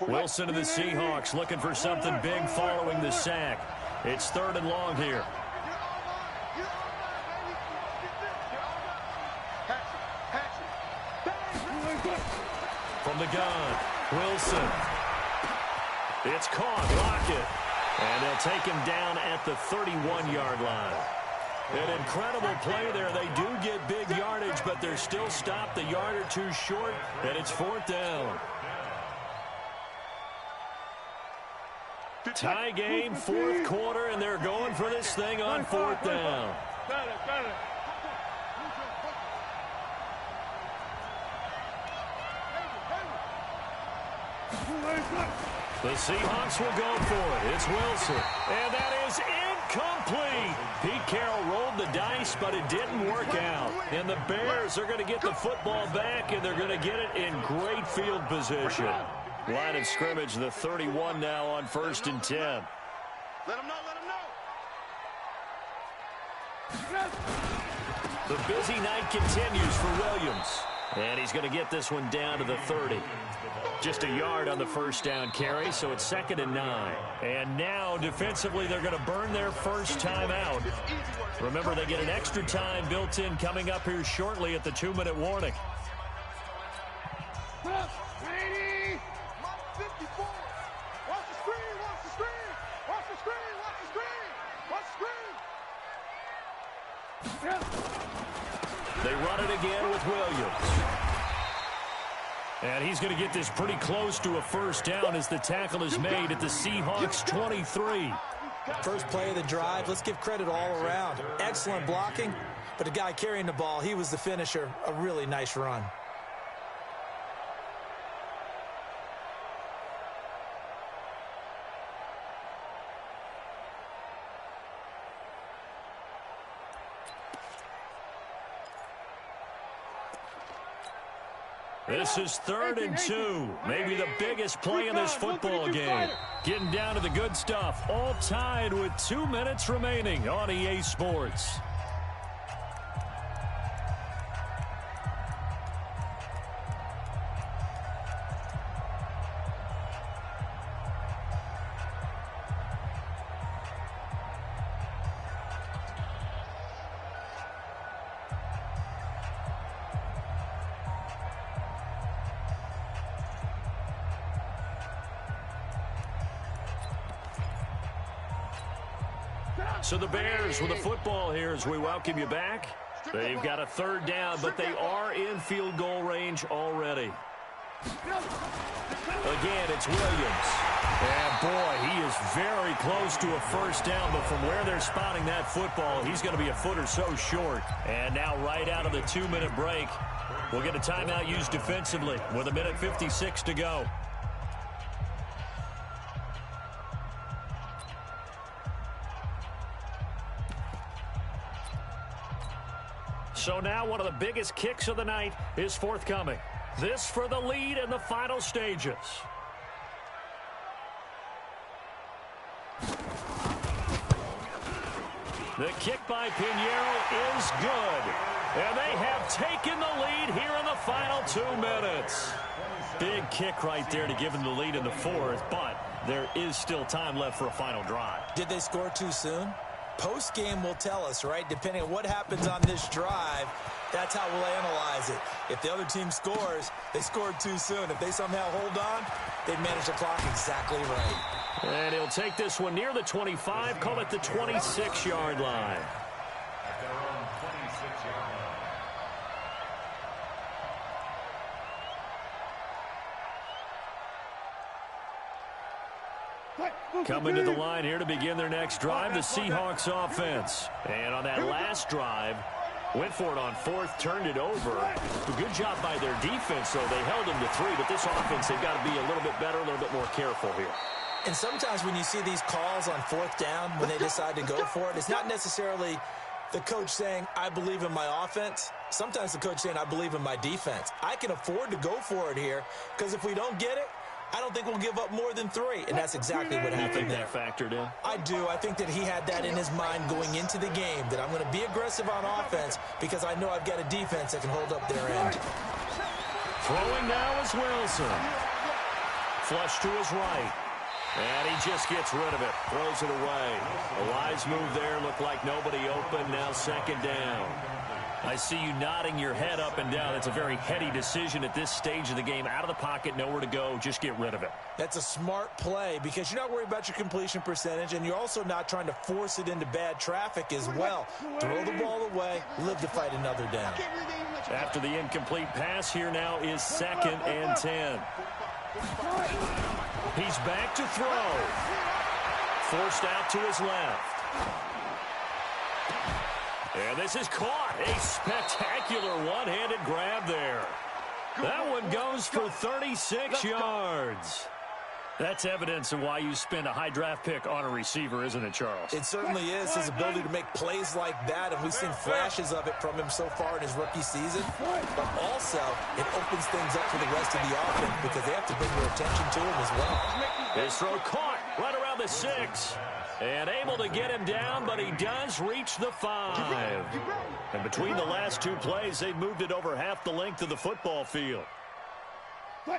Wilson and the Seahawks looking for something big following the sack. It's 3rd and long here. From the gun, Wilson. It's caught. Lockett. And they'll take him down at the 31-yard line. An incredible play there. They do get big yardage, but they're still stopped a yard or two short, and it's 4th down. Tie game, fourth quarter, and they're going for this thing on 4th down. The Seahawks will go for it. It's Wilson. And that is incomplete. Pete Carroll rolled the dice, but it didn't work out. And the Bears are going to get the football back, and they're going to get it in great field position. Line of scrimmage, the 31 now on 1st and 10. Let him know, let him know. The busy night continues for Williams. And he's going to get this one down to the 30. Just a yard on the first down carry, so it's 2nd and 9. And now, defensively, they're going to burn their first time out. Remember, they get an extra time built in coming up here shortly at the 2-minute warning. Ready? 54. Watch the screen, watch the screen. Watch the screen, watch the screen. Watch the screen. They run it again with Williams. And he's going to get this pretty close to a first down as the tackle is made at the Seahawks 23. First play of the drive, let's give credit all around. Excellent blocking, but the guy carrying the ball, he was the finisher. A really nice run. This is 3rd and 2. Maybe the biggest play in this football game. Getting down to the good stuff. All tied with 2 minutes remaining on EA Sports. So the Bears with the football here as we welcome you back. They've got a third down, but they are in field goal range already. Again, it's Williams. And, boy, he is very close to a first down, but from where they're spotting that football, he's going to be a foot or so short. And now right out of the 2-minute break, we'll get a timeout used defensively with 1:56 to go. So now one of the biggest kicks of the night is forthcoming. This for the lead in the final stages. The kick by Pinheiro is good. And they have taken the lead here in the final 2 minutes. Big kick right there to give them the lead in the fourth, but there is still time left for a final drive. Did they score too soon? Post-game will tell us, right? Depending on what happens on this drive, that's how we'll analyze it. If the other team scores, they scored too soon. If they somehow hold on, they've managed the clock exactly right. And he'll take this one near the 25, call it the 26-yard line. At their own 26-yard line. Coming to the line here to begin their next drive, the Seahawks offense. And on that last drive, went for it on fourth, turned it over. A good job by their defense, though. They held them to 3, but this offense, they've got to be a little bit better, a little bit more careful here. And sometimes when you see these calls on fourth down, when they decide to go for it, it's not necessarily the coach saying, I believe in my offense. Sometimes the coach saying, I believe in my defense. I can afford to go for it here because if we don't get it, I don't think we'll give up more than 3. And that's exactly what happened there. That factored in? I do. I think that he had that in his mind going into the game, that I'm going to be aggressive on offense because I know I've got a defense that can hold up their end. Throwing now is Wilson. Flush to his right. And he just gets rid of it. Throws it away. A wise move there. Looked like nobody open. Now second down. I see you nodding your head up and down. It's a very heady decision at this stage of the game. Out of the pocket, nowhere to go. Just get rid of it. That's a smart play because you're not worried about your completion percentage, and you're also not trying to force it into bad traffic as well. Throw the ball away, live to fight another down. After the incomplete pass, here now is 2nd and 10. He's back to throw. Forced out to his left. And this is caught. A spectacular one-handed grab there. That one goes for 36 yards. That's evidence of why you spend a high draft pick on a receiver, isn't it, Charles? It certainly is. His ability to make plays like that, and we've seen flashes of it from him so far in his rookie season. But also, it opens things up for the rest of the offense because they have to bring their attention to him as well. His throw caught right around the 6. And able to get him down, but he does reach the 5. And between the last 2 plays, they've moved it over half the length of the football field.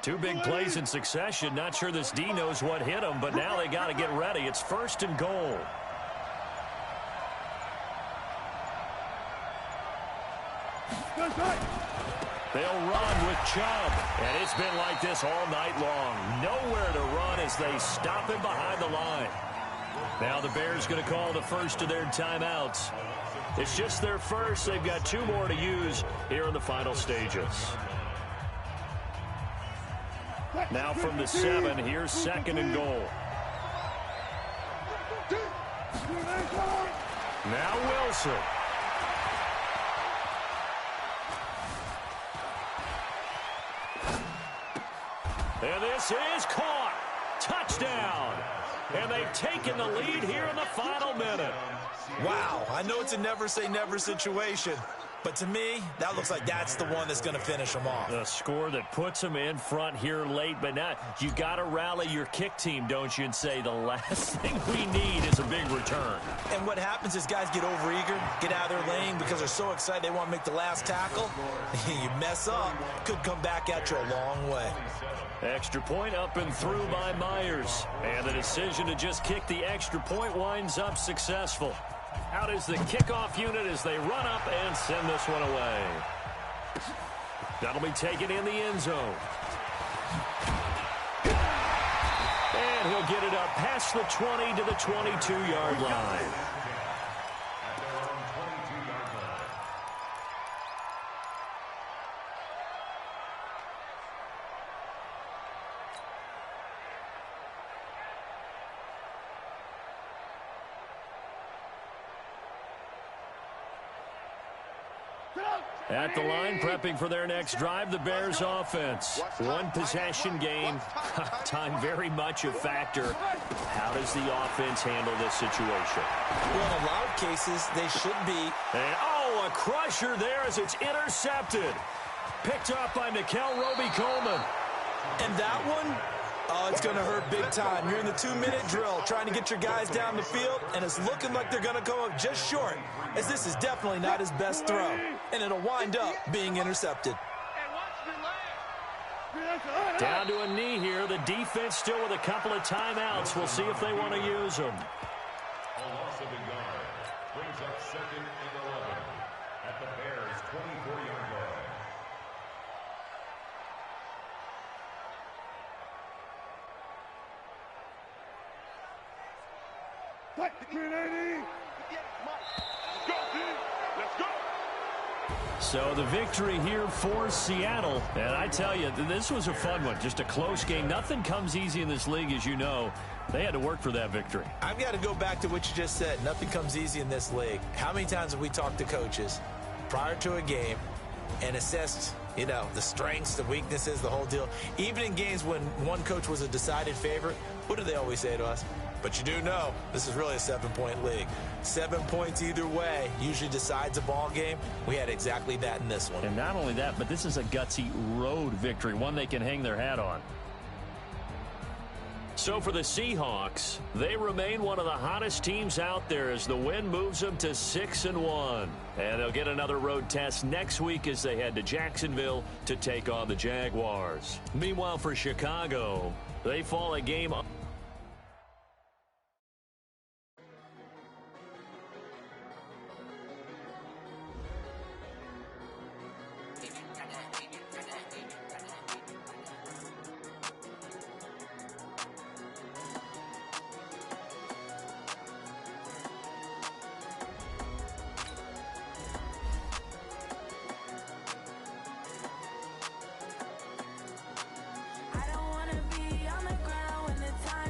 2 big plays in succession. Not sure this D knows what hit him, but now they got to get ready. It's 1st and goal. They'll run with Chubb, and it's been like this all night long. Nowhere to run as they stop him behind the line. Now the Bears going to call the first of their timeouts. It's just their first. They've got 2 more to use here in the final stages. Now from the 7, here's 2nd and goal. Now Wilson. And this is caught. Touchdown. And they've taken the lead here in the final minute. Wow, I know it's a never-say-never situation, but to me, that looks like that's the one that's going to finish them off. The score that puts them in front here late, but now you got to rally your kick team, don't you, and say the last thing we need is a big return. And what happens is guys get overeager, get out of their lane because they're so excited they want to make the last tackle. You mess up, could come back at you a long way. Extra point up and through by Myers. And the decision to just kick the extra point winds up successful. Out is the kickoff unit as they run up and send this one away. That'll be taken in the end zone. And he'll get it up past the 20 to the 22-yard line. At the line, prepping for their next drive, the Bears offense. One possession game. Time very much a factor. How does the offense handle this situation? Well, in a lot of cases, they should be. And, oh, a crusher there as it's intercepted. Picked up by Nickel Roby-Coleman. And that one, oh, it's going to hurt big time. You're in the 2-minute drill trying to get your guys down the field, and it's looking like they're going to go up just short, as this is definitely not his best throw, and it'll wind up being intercepted. Down to a knee here. The defense still with a couple of timeouts. We'll see if they want to use them. A loss of a yard brings up 2nd and 11 at the Bears' 24-yard line. Let's go. So the victory here for Seattle. And I tell you, this was a fun one. Just a close game. Nothing comes easy in this league, as you know. They had to work for that victory. I've got to go back to what you just said. Nothing comes easy in this league. How many times have we talked to coaches prior to a game and assessed, you know, the strengths, the weaknesses, the whole deal? Even in games when one coach was a decided favorite, what do they always say to us? But you do know this is really a 7-point league. 7 points either way usually decides a ball game. We had exactly that in this one. And not only that, but this is a gutsy road victory, one they can hang their hat on. So for the Seahawks, they remain one of the hottest teams out there as the win moves them to 6-1. And they'll get another road test next week as they head to Jacksonville to take on the Jaguars. Meanwhile, for Chicago, they fall a game up. I don't wanna be on the ground when the time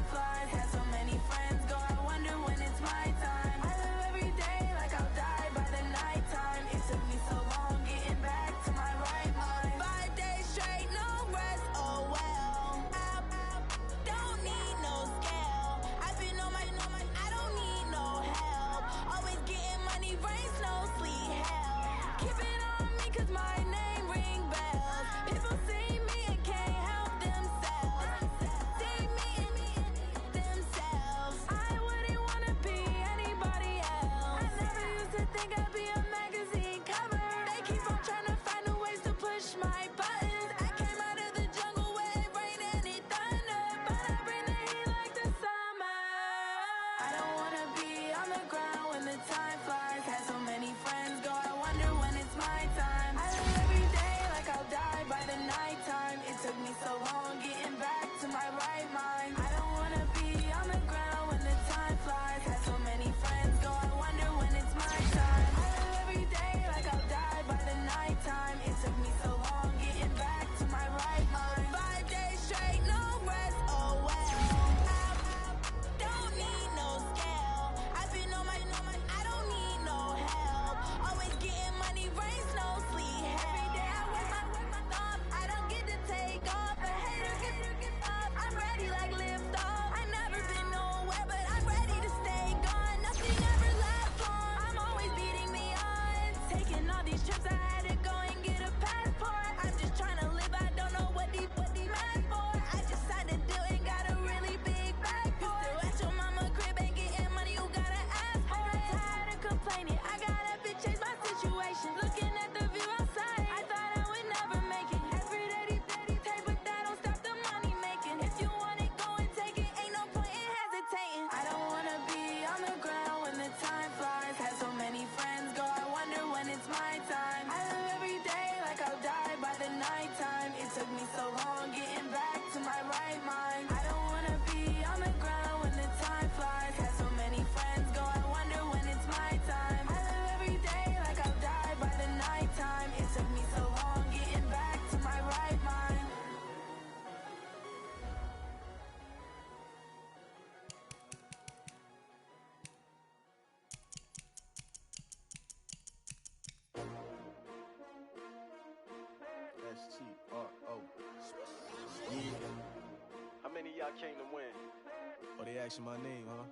they asking my name, huh?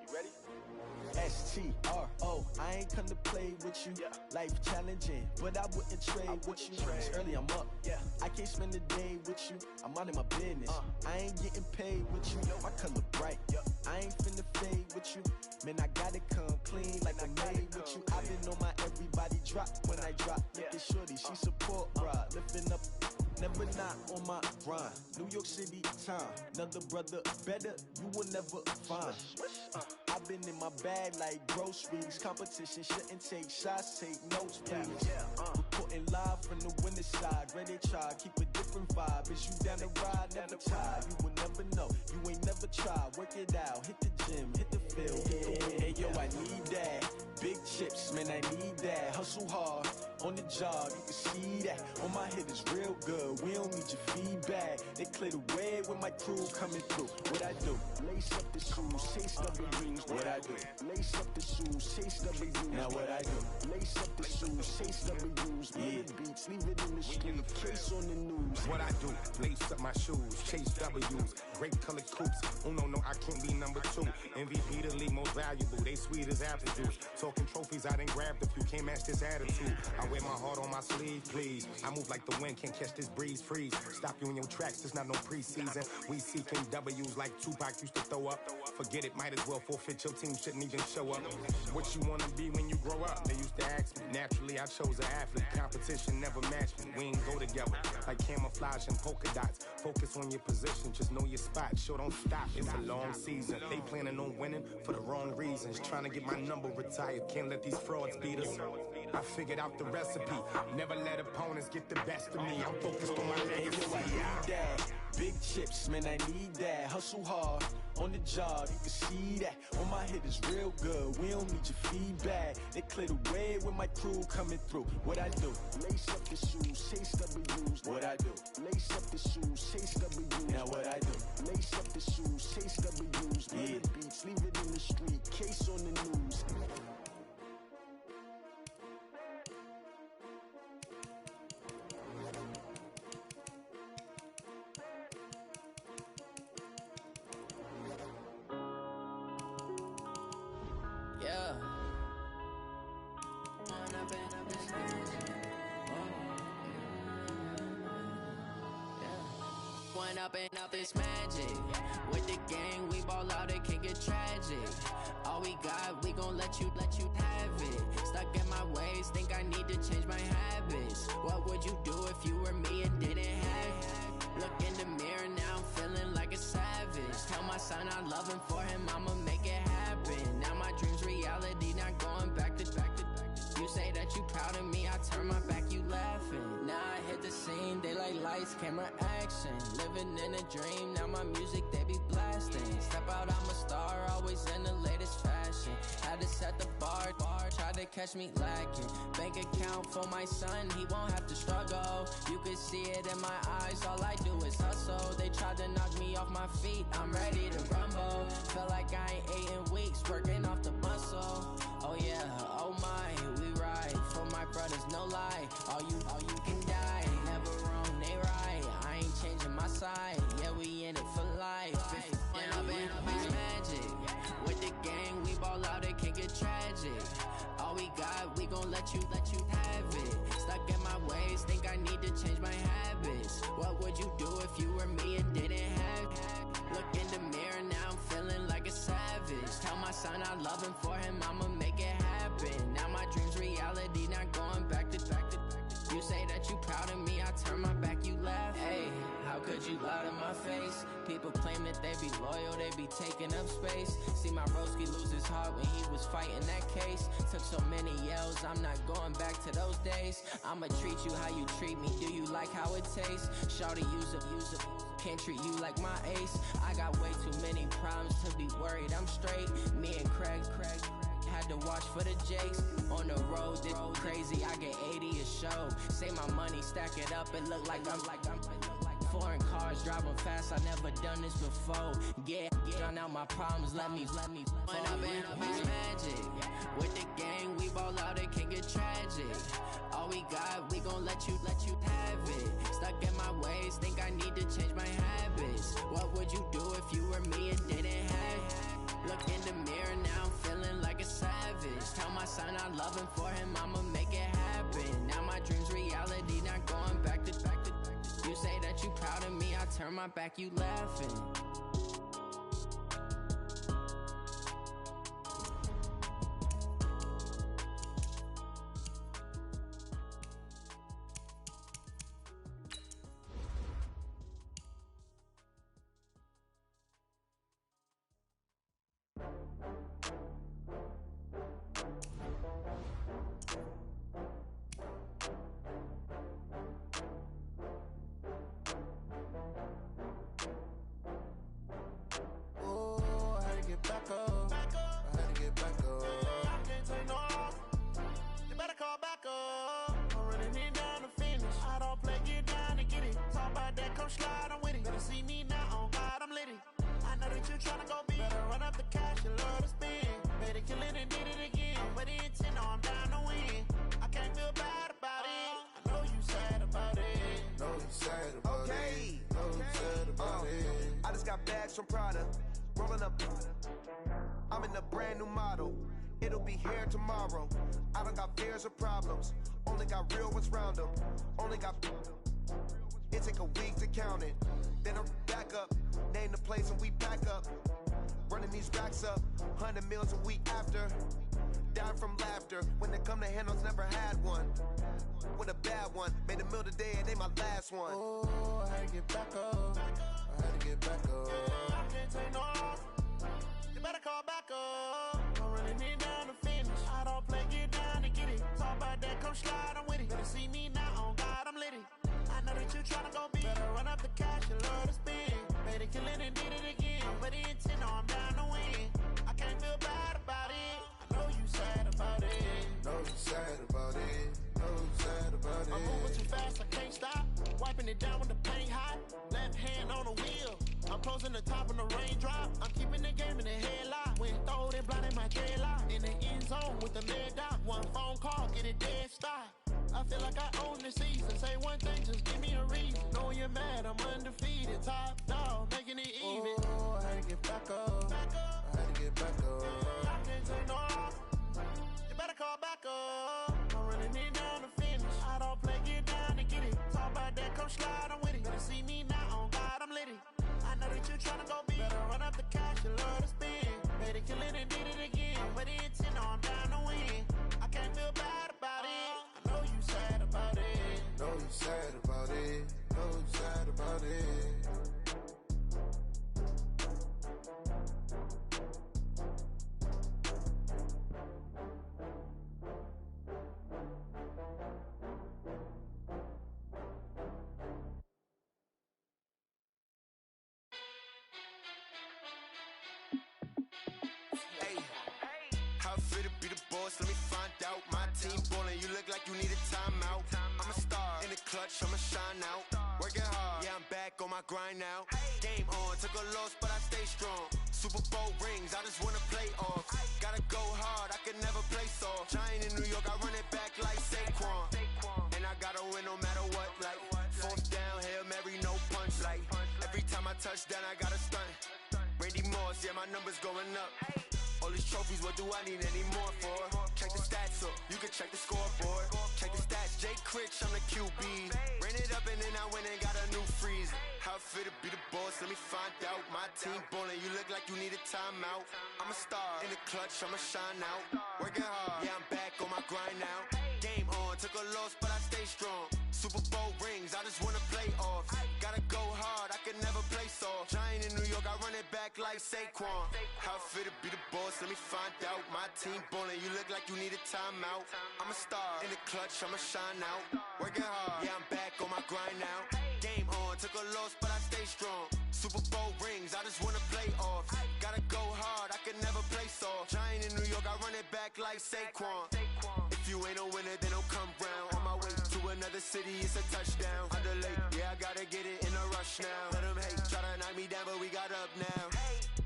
You ready? STRO, I ain't come to play with you. Life challenging, but I wouldn't trade with you. It's early, I'm up. I can't spend the day with you. I'm out of my business. I ain't getting paid with you. My color bright. I ain't finna fade with you. Man, I gotta come clean like I'm made with you. I been on my everybody drop when I drop. Look at shorty, she support rod. Lifting up, never not on my grind. New York City time, another brother better, you will never find. I've been in my bag like groceries. Competition shouldn't take shots, take notes, please. Reporting live from the winter side. Ready to try, keep a different vibe. Is you down the ride, never tired. You will never know, you ain't never tried. Work it out, hit the gym, hit the field. Hey yo, I need that. Big chips, man, I need that. Hustle hard, on the job, you can see that. On my head is real good, we don't need your feedback. They clear the way with my crew coming through. What I do? Lace up the shoes, chase W's. What I do? Lace up the shoes, chase W's. Now what I do? Lace up the shoes, chase W's. Yeah. Beats, leave it in the street, case on the news. What I do? Lace up my shoes, chase W's. Grape colored coops. Oh no, I can't be number 2. MVP the league most valuable. They sweet as apple juice. Talking trophies, I done grabbed a few. Can't match this attitude. I wear my heart on my sleeve, please. I move like the wind, can't catch this breeze, freeze. Stop you in your tracks, there's not no preseason. We seeking W's like Tupac used to throw up. Forget it, might as well forfeit. Your team shouldn't even show up. What you wanna be when you grow up? They used to ask me. Naturally, I chose an athlete. Competition never matched me. We ain't go together like camouflage and polka dots. Focus on your position, just know your spot. Sure, don't stop. It's a long season. They planning on winning for the wrong reasons. Trying to get my number retired. Can't let these frauds beat us. I figured out the recipe. Never let opponents get the best of me. I'm focused on my legacy. Big chips, man, I need that. Hustle hard, on the job, you can see that. On my head is real good, we don't need your feedback. They clear the way with my crew coming through. What I do? Lace up the shoes, chase W's. What I do? Lace up the shoes, chase W's. Now what I do? Lace up the shoes, chase W's. Yeah. Beats, leave it in the street, case on the news. Up and up this magic. With the gang, we ball out, it can get tragic. All we got, we gon' let you have it. Stuck in my ways, think I need to change my habits. What would you do if you were me and didn't have it? Look in the mirror, now I'm feeling like a savage. Tell my son I love him, for him I'ma make it happen. Now my dream's reality, not going back to. You say that you proud of me, I turn my back, you laughing. Now I hit the scene, they like lights, camera, action. Living in a dream, now my music, they be blasting. Step out, I'm a star, always in the latest fashion. Had to set the bar, try to catch me lacking. Bank account for my son, he won't have to struggle. You can see it in my eyes, all I do is hustle. They tried to knock me off my feet, I'm ready to rumble. Felt like I ain't ate in weeks, working off the muscle. Oh yeah, oh my, we ride for my brothers, no lie. All you can die, never wrong, they right. I ain't changing my side, yeah, we in it for life. When up and up is magic. With the gang, we ball out, it can get tragic. All we got, we gon' let you have it. Stuck in my ways, think I need to change my habits. What would you do if you were me and didn't have it? Look in the mirror, now I'm feeling like a savage. Tell my son I love him, for him I'ma make it happen. Now my dream's reality, not going back to. You say that you proud of me, I turn my back, you laugh. Hey, how could you lie to my face? People claim that they be loyal, they be taking up space. See my broski lose his heart when he was fighting that case. Took so many yells, I'm not going back to those days. I'ma treat you how you treat me, do you like how it tastes? Shawty, use it. Can't treat you like my ace. I got way too many problems to be worried, I'm straight. Me and Craig had to watch for the Jakes. On the road, this crazy, I get 80 a show. Say my money, stack it up, it look like I'm foreign cars, driving fast, I never done this before. Yeah, drown out my problems, let me. When up and up is magic. With the gang, we ball out, it can get tragic. All we got, we gon' let you have it. Stuck in my ways, think I need to change my habits. What would you do if you were me and didn't have it? Look in the mirror, now I'm feeling like a savage. Tell my son I love him, for him I'ma make it happen. Now my dream's reality, not going back to. You say that you proud of me, I turn my back, you laughing. From Prada, rolling up. I'm in a brand new model. It'll be here tomorrow. I don't got fears or problems. Only got real ones round them. Only got. It take a week to count it. Then I'm back up. Name the place and we pack up. Running these racks up. 100 meals a week after. Dying from laughter. When they come to handles, never had one. With a bad one. Made a meal today and they my last one. Oh, I had to get back up. I had to get back up. I can't take no loss. You better call back up. I'm running it down to finish. I don't play, get down to get it. Talk about that, come slide, I'm with it. Better see me now, on God, I'm litty. I know that you tryna go big. Better run up the cash, you love to spend. Made a killing and did it again. But the intent, no, I'm down to win. I can't feel bad about it. I know you sad about it. Know you sad about it. Know you sad about it. I'm moving too fast, I can't stop. Wiping it down when the paint hot. Left hand on the wheel. I'm closing the top when the raindrop. I'm keeping the game in the headlock. When throwed it, blinded my dreadlock. In the end zone with the mid dot. One phone call, get it dead stop. I feel like I own the season. Say one thing, just give me a reason. Knowing you're mad, I'm undefeated. Top dog, making it even. Oh, I had to get back up. I had to get back up. I can't take no loss. You better call back up. I'm running it down to finish. I don't play, get down to get it. Talk about that, come slide, I'm with it. Better see me now, on God, I'm litty. I know that you tryna go big. Better run up the cash, you love to spend. Made a killing and did it again. But the intent, no, I'm down to win. I can't feel bad about it. I know you sad about it. Know you sad about it. Know you sad about it. Let me find out. My team ballin', you look like you need a timeout. I'm a star in the clutch, I'ma shine out. Working hard, yeah, I'm back on my grind now. Game on, took a loss, but I stay strong. Super Bowl rings, I just wanna play off. Gotta go hard, I can never play soft. Giant in New York, I run it back like Saquon. And I gotta win no matter what, like fourth down, Hail Mary, no punch. Like every time I touch down, I gotta stunt. Randy Moss, yeah, my numbers going up. All these trophies, what do I need any more for? Check the stats up, you can check the scoreboard. Check the stats, Jay Critch, I'm the QB. Ran it up and then I went and got a new freeze. How it fit to be the boss, let me find out. My team ballin', you look like you need a timeout. I'm a star in the clutch, I'ma shine out. Working hard, yeah, I'm back on my grind now. Game on, took a loss, but I stay strong. Super Bowl rings, I just wanna play off. Gotta go hard, I can never play soft. Giant in New York, I run it back like Saquon. How it fit to be the boss, let me find out. My team ballin', you look like you need a timeout. I'm a star in the clutch, I'ma shine out. Working hard, yeah, I'm back on my grind now. Game on, took a loss, but I stay strong. Super Bowl rings, I just wanna play off. Gotta go hard, I can never play soft. Giant in New York, I run it back like Saquon. If you ain't a winner, then don't come round. On my way to another city, it's a touchdown. Underlay, yeah, I gotta get it in a rush now. Let them hate, try to knock me down, but we got up now.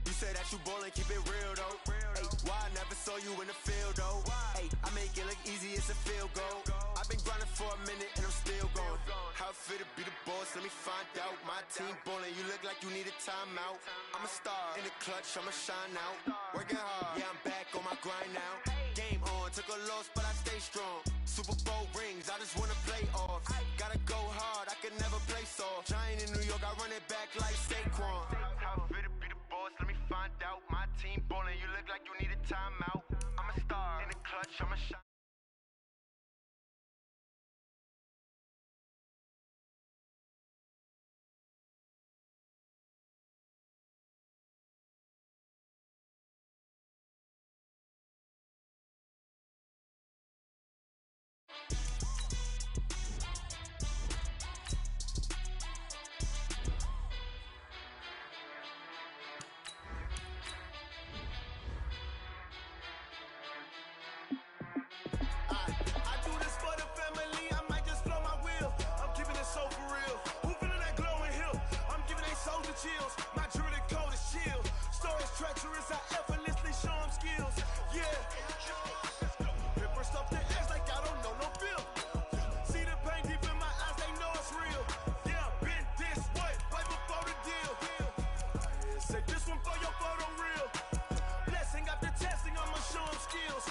You say that you ballin', keep it real though. Hey, why I never saw you in the field though? Hey, I make make it look easy, it's a field goal. I've been grinding for a minute and I'm still going. How it feel to be the boss, let me find out. My team ballin', you look like you need a timeout. I'm a star in the clutch, I'ma shine out. Working hard, yeah, I'm back on my grind now. Game on, took a loss, but I stay strong. Super Bowl rings, I just wanna play off. Gotta go hard, I can never play soft. Giant in New York, I run it back like Saquon. How it feel to be the boss, let me find out. My team ballin', you look like you need a timeout. I'm a star in the clutch, I'ma shine. I do this for the family, I might just flow my wheel. I'm keeping it so for real. Who feeling that glowing hill? I'm giving they soldier chills. My jewelry code is chill. Stories treacherous, I effortlessly show them skills. Yeah. Paper stuff the edge like I don't know no feel. See the pain deep in my eyes, they know it's real. Yeah, been this way, right before the deal. Say this one for your photo real. Blessing after testing, I'ma show them skills.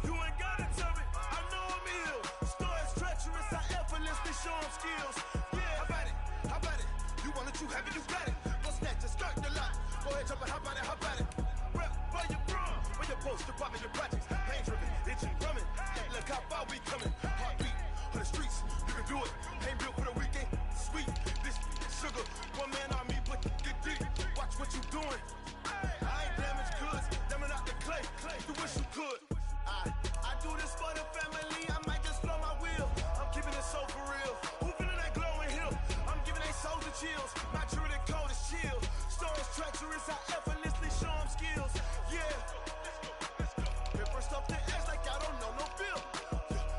You ain't gotta tell me, I know I'm ill. Stories treacherous, I effortlessly show them skills. Yeah, how about it? How about it? You want it, you have it, you got it. Go snatch it, skirt the lot. Go ahead, jump it, how about it? How about it? Rep where you from? Where your post, department, your projects. Pain driven, itching, drumming. Look how far we coming. Heartbeat on the streets, you can do it. Pain built for the weekend, sweet. This sugar, one man army, but get deep. Watch what you doing. I ain't damaged goods, damn out the clay. You wish you could. I do this for the family, I might just flow my wheel. I'm keeping it so for real. Who feeling that glowing hill? I'm giving they soldier chills. My jewelry code is chill. Stories treacherous, I effortlessly show them skills. Yeah. Paper stuff the edge like I don't know no feel.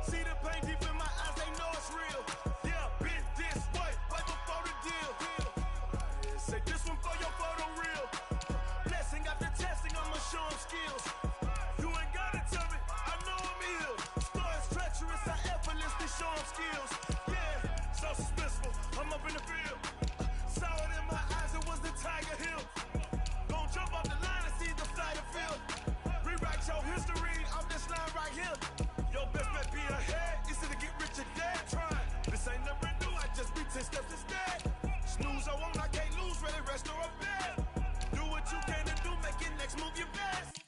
See the pain deep in my eyes, they know it's real. Yeah, been this way, right before the deal. Say this one for your photo real. Blessing after testing, I'ma show them skills. You ain't gotta tell me, I know I'm ill. Stories treacherous, I effortlessly show them skills. Yeah, so suspenseful, I'm up in the field. Saw it in my eyes, it was the Tiger Hill. Gon' jump off the line and see the flight of field. Rewrite your history off this line right here. Your best bet be ahead, instead to get rich or dead. Trying, this ain't never new, I just be 10 steps instead. Snooze, I won't, I can't lose, ready, rest or a bed. Do what you can to do, make it next move your best.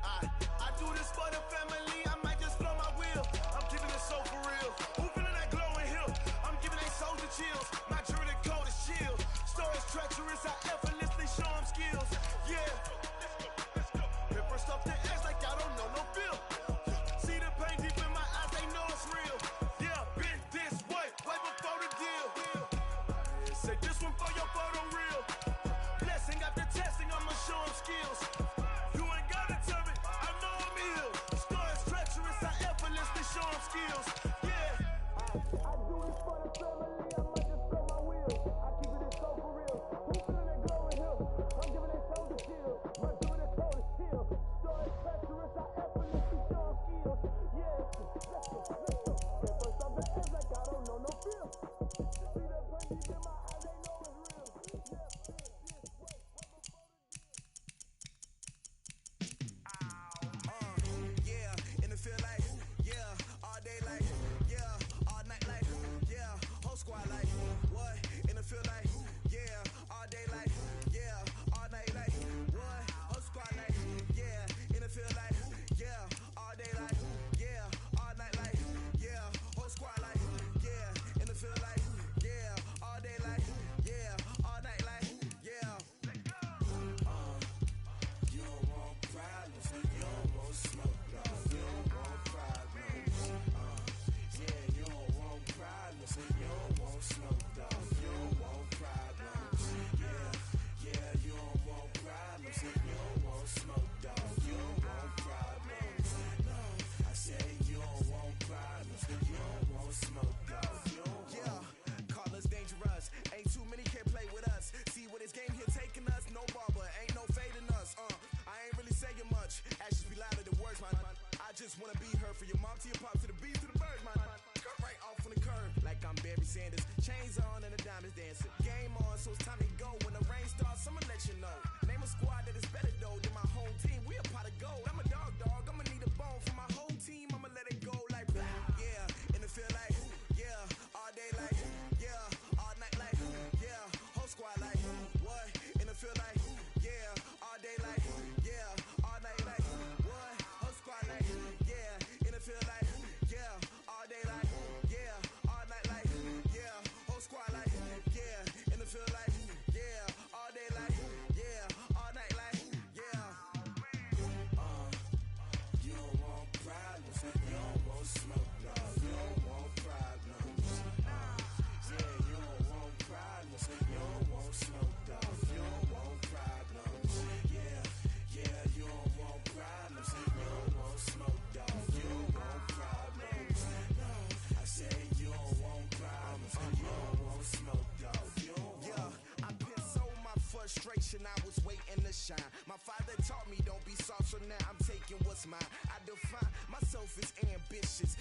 I do this for the family, I might just flow my wheel. I'm keeping it so for real. Who feeling that glowing hill? I'm giving they soldier chills. My jewelry code is chill. Stories treacherous, I effortlessly show them skills. Yeah. Paper stuff the edge like I don't know no feel. See the pain deep in my eyes, they know it's real. Yeah, been this way, right before the deal. Say this one for your photo real. Blessing after testing, I'ma show them skills. You ain't gotta tell me, I know I'm ill. Stories treacherous. just wanna be her. For your mom to your pop to the beat to the bird, man. Cut right off on the curb, like I'm Barry Sanders. Chains on and the diamonds dancing. Game on, so it's time to go. When the rain starts, I'ma let you know. Name a squad that is better though than my home team. We a pot of gold. I'm a dog. I'ma need a bone for my whole team. I'ma let it go like yeah. And it feel like yeah. All day like yeah. All night like yeah. Whole squad like what? And it feel like yeah. All day like yeah. All night like what? Whole squad like yeah. And it feel like yeah. All day like yeah. All night like yeah. Whole squad like yeah. And it feel like yeah. All day like yeah. All night like yeah. You don't want problems. You don't want smoke, no. You don't want problems. Yeah, you don't want problems. You don't want smoke, dog. You don't want problems. Yeah, you don't want problems. You don't want smoke, dog. You don't want problems. No, I say you don't want problems. You don't want smoke, dog. You don't want. I've been so my frustration, I was waiting to shine. My father taught me don't be soft, so now I'm taking what's mine. I define myself as ambitious.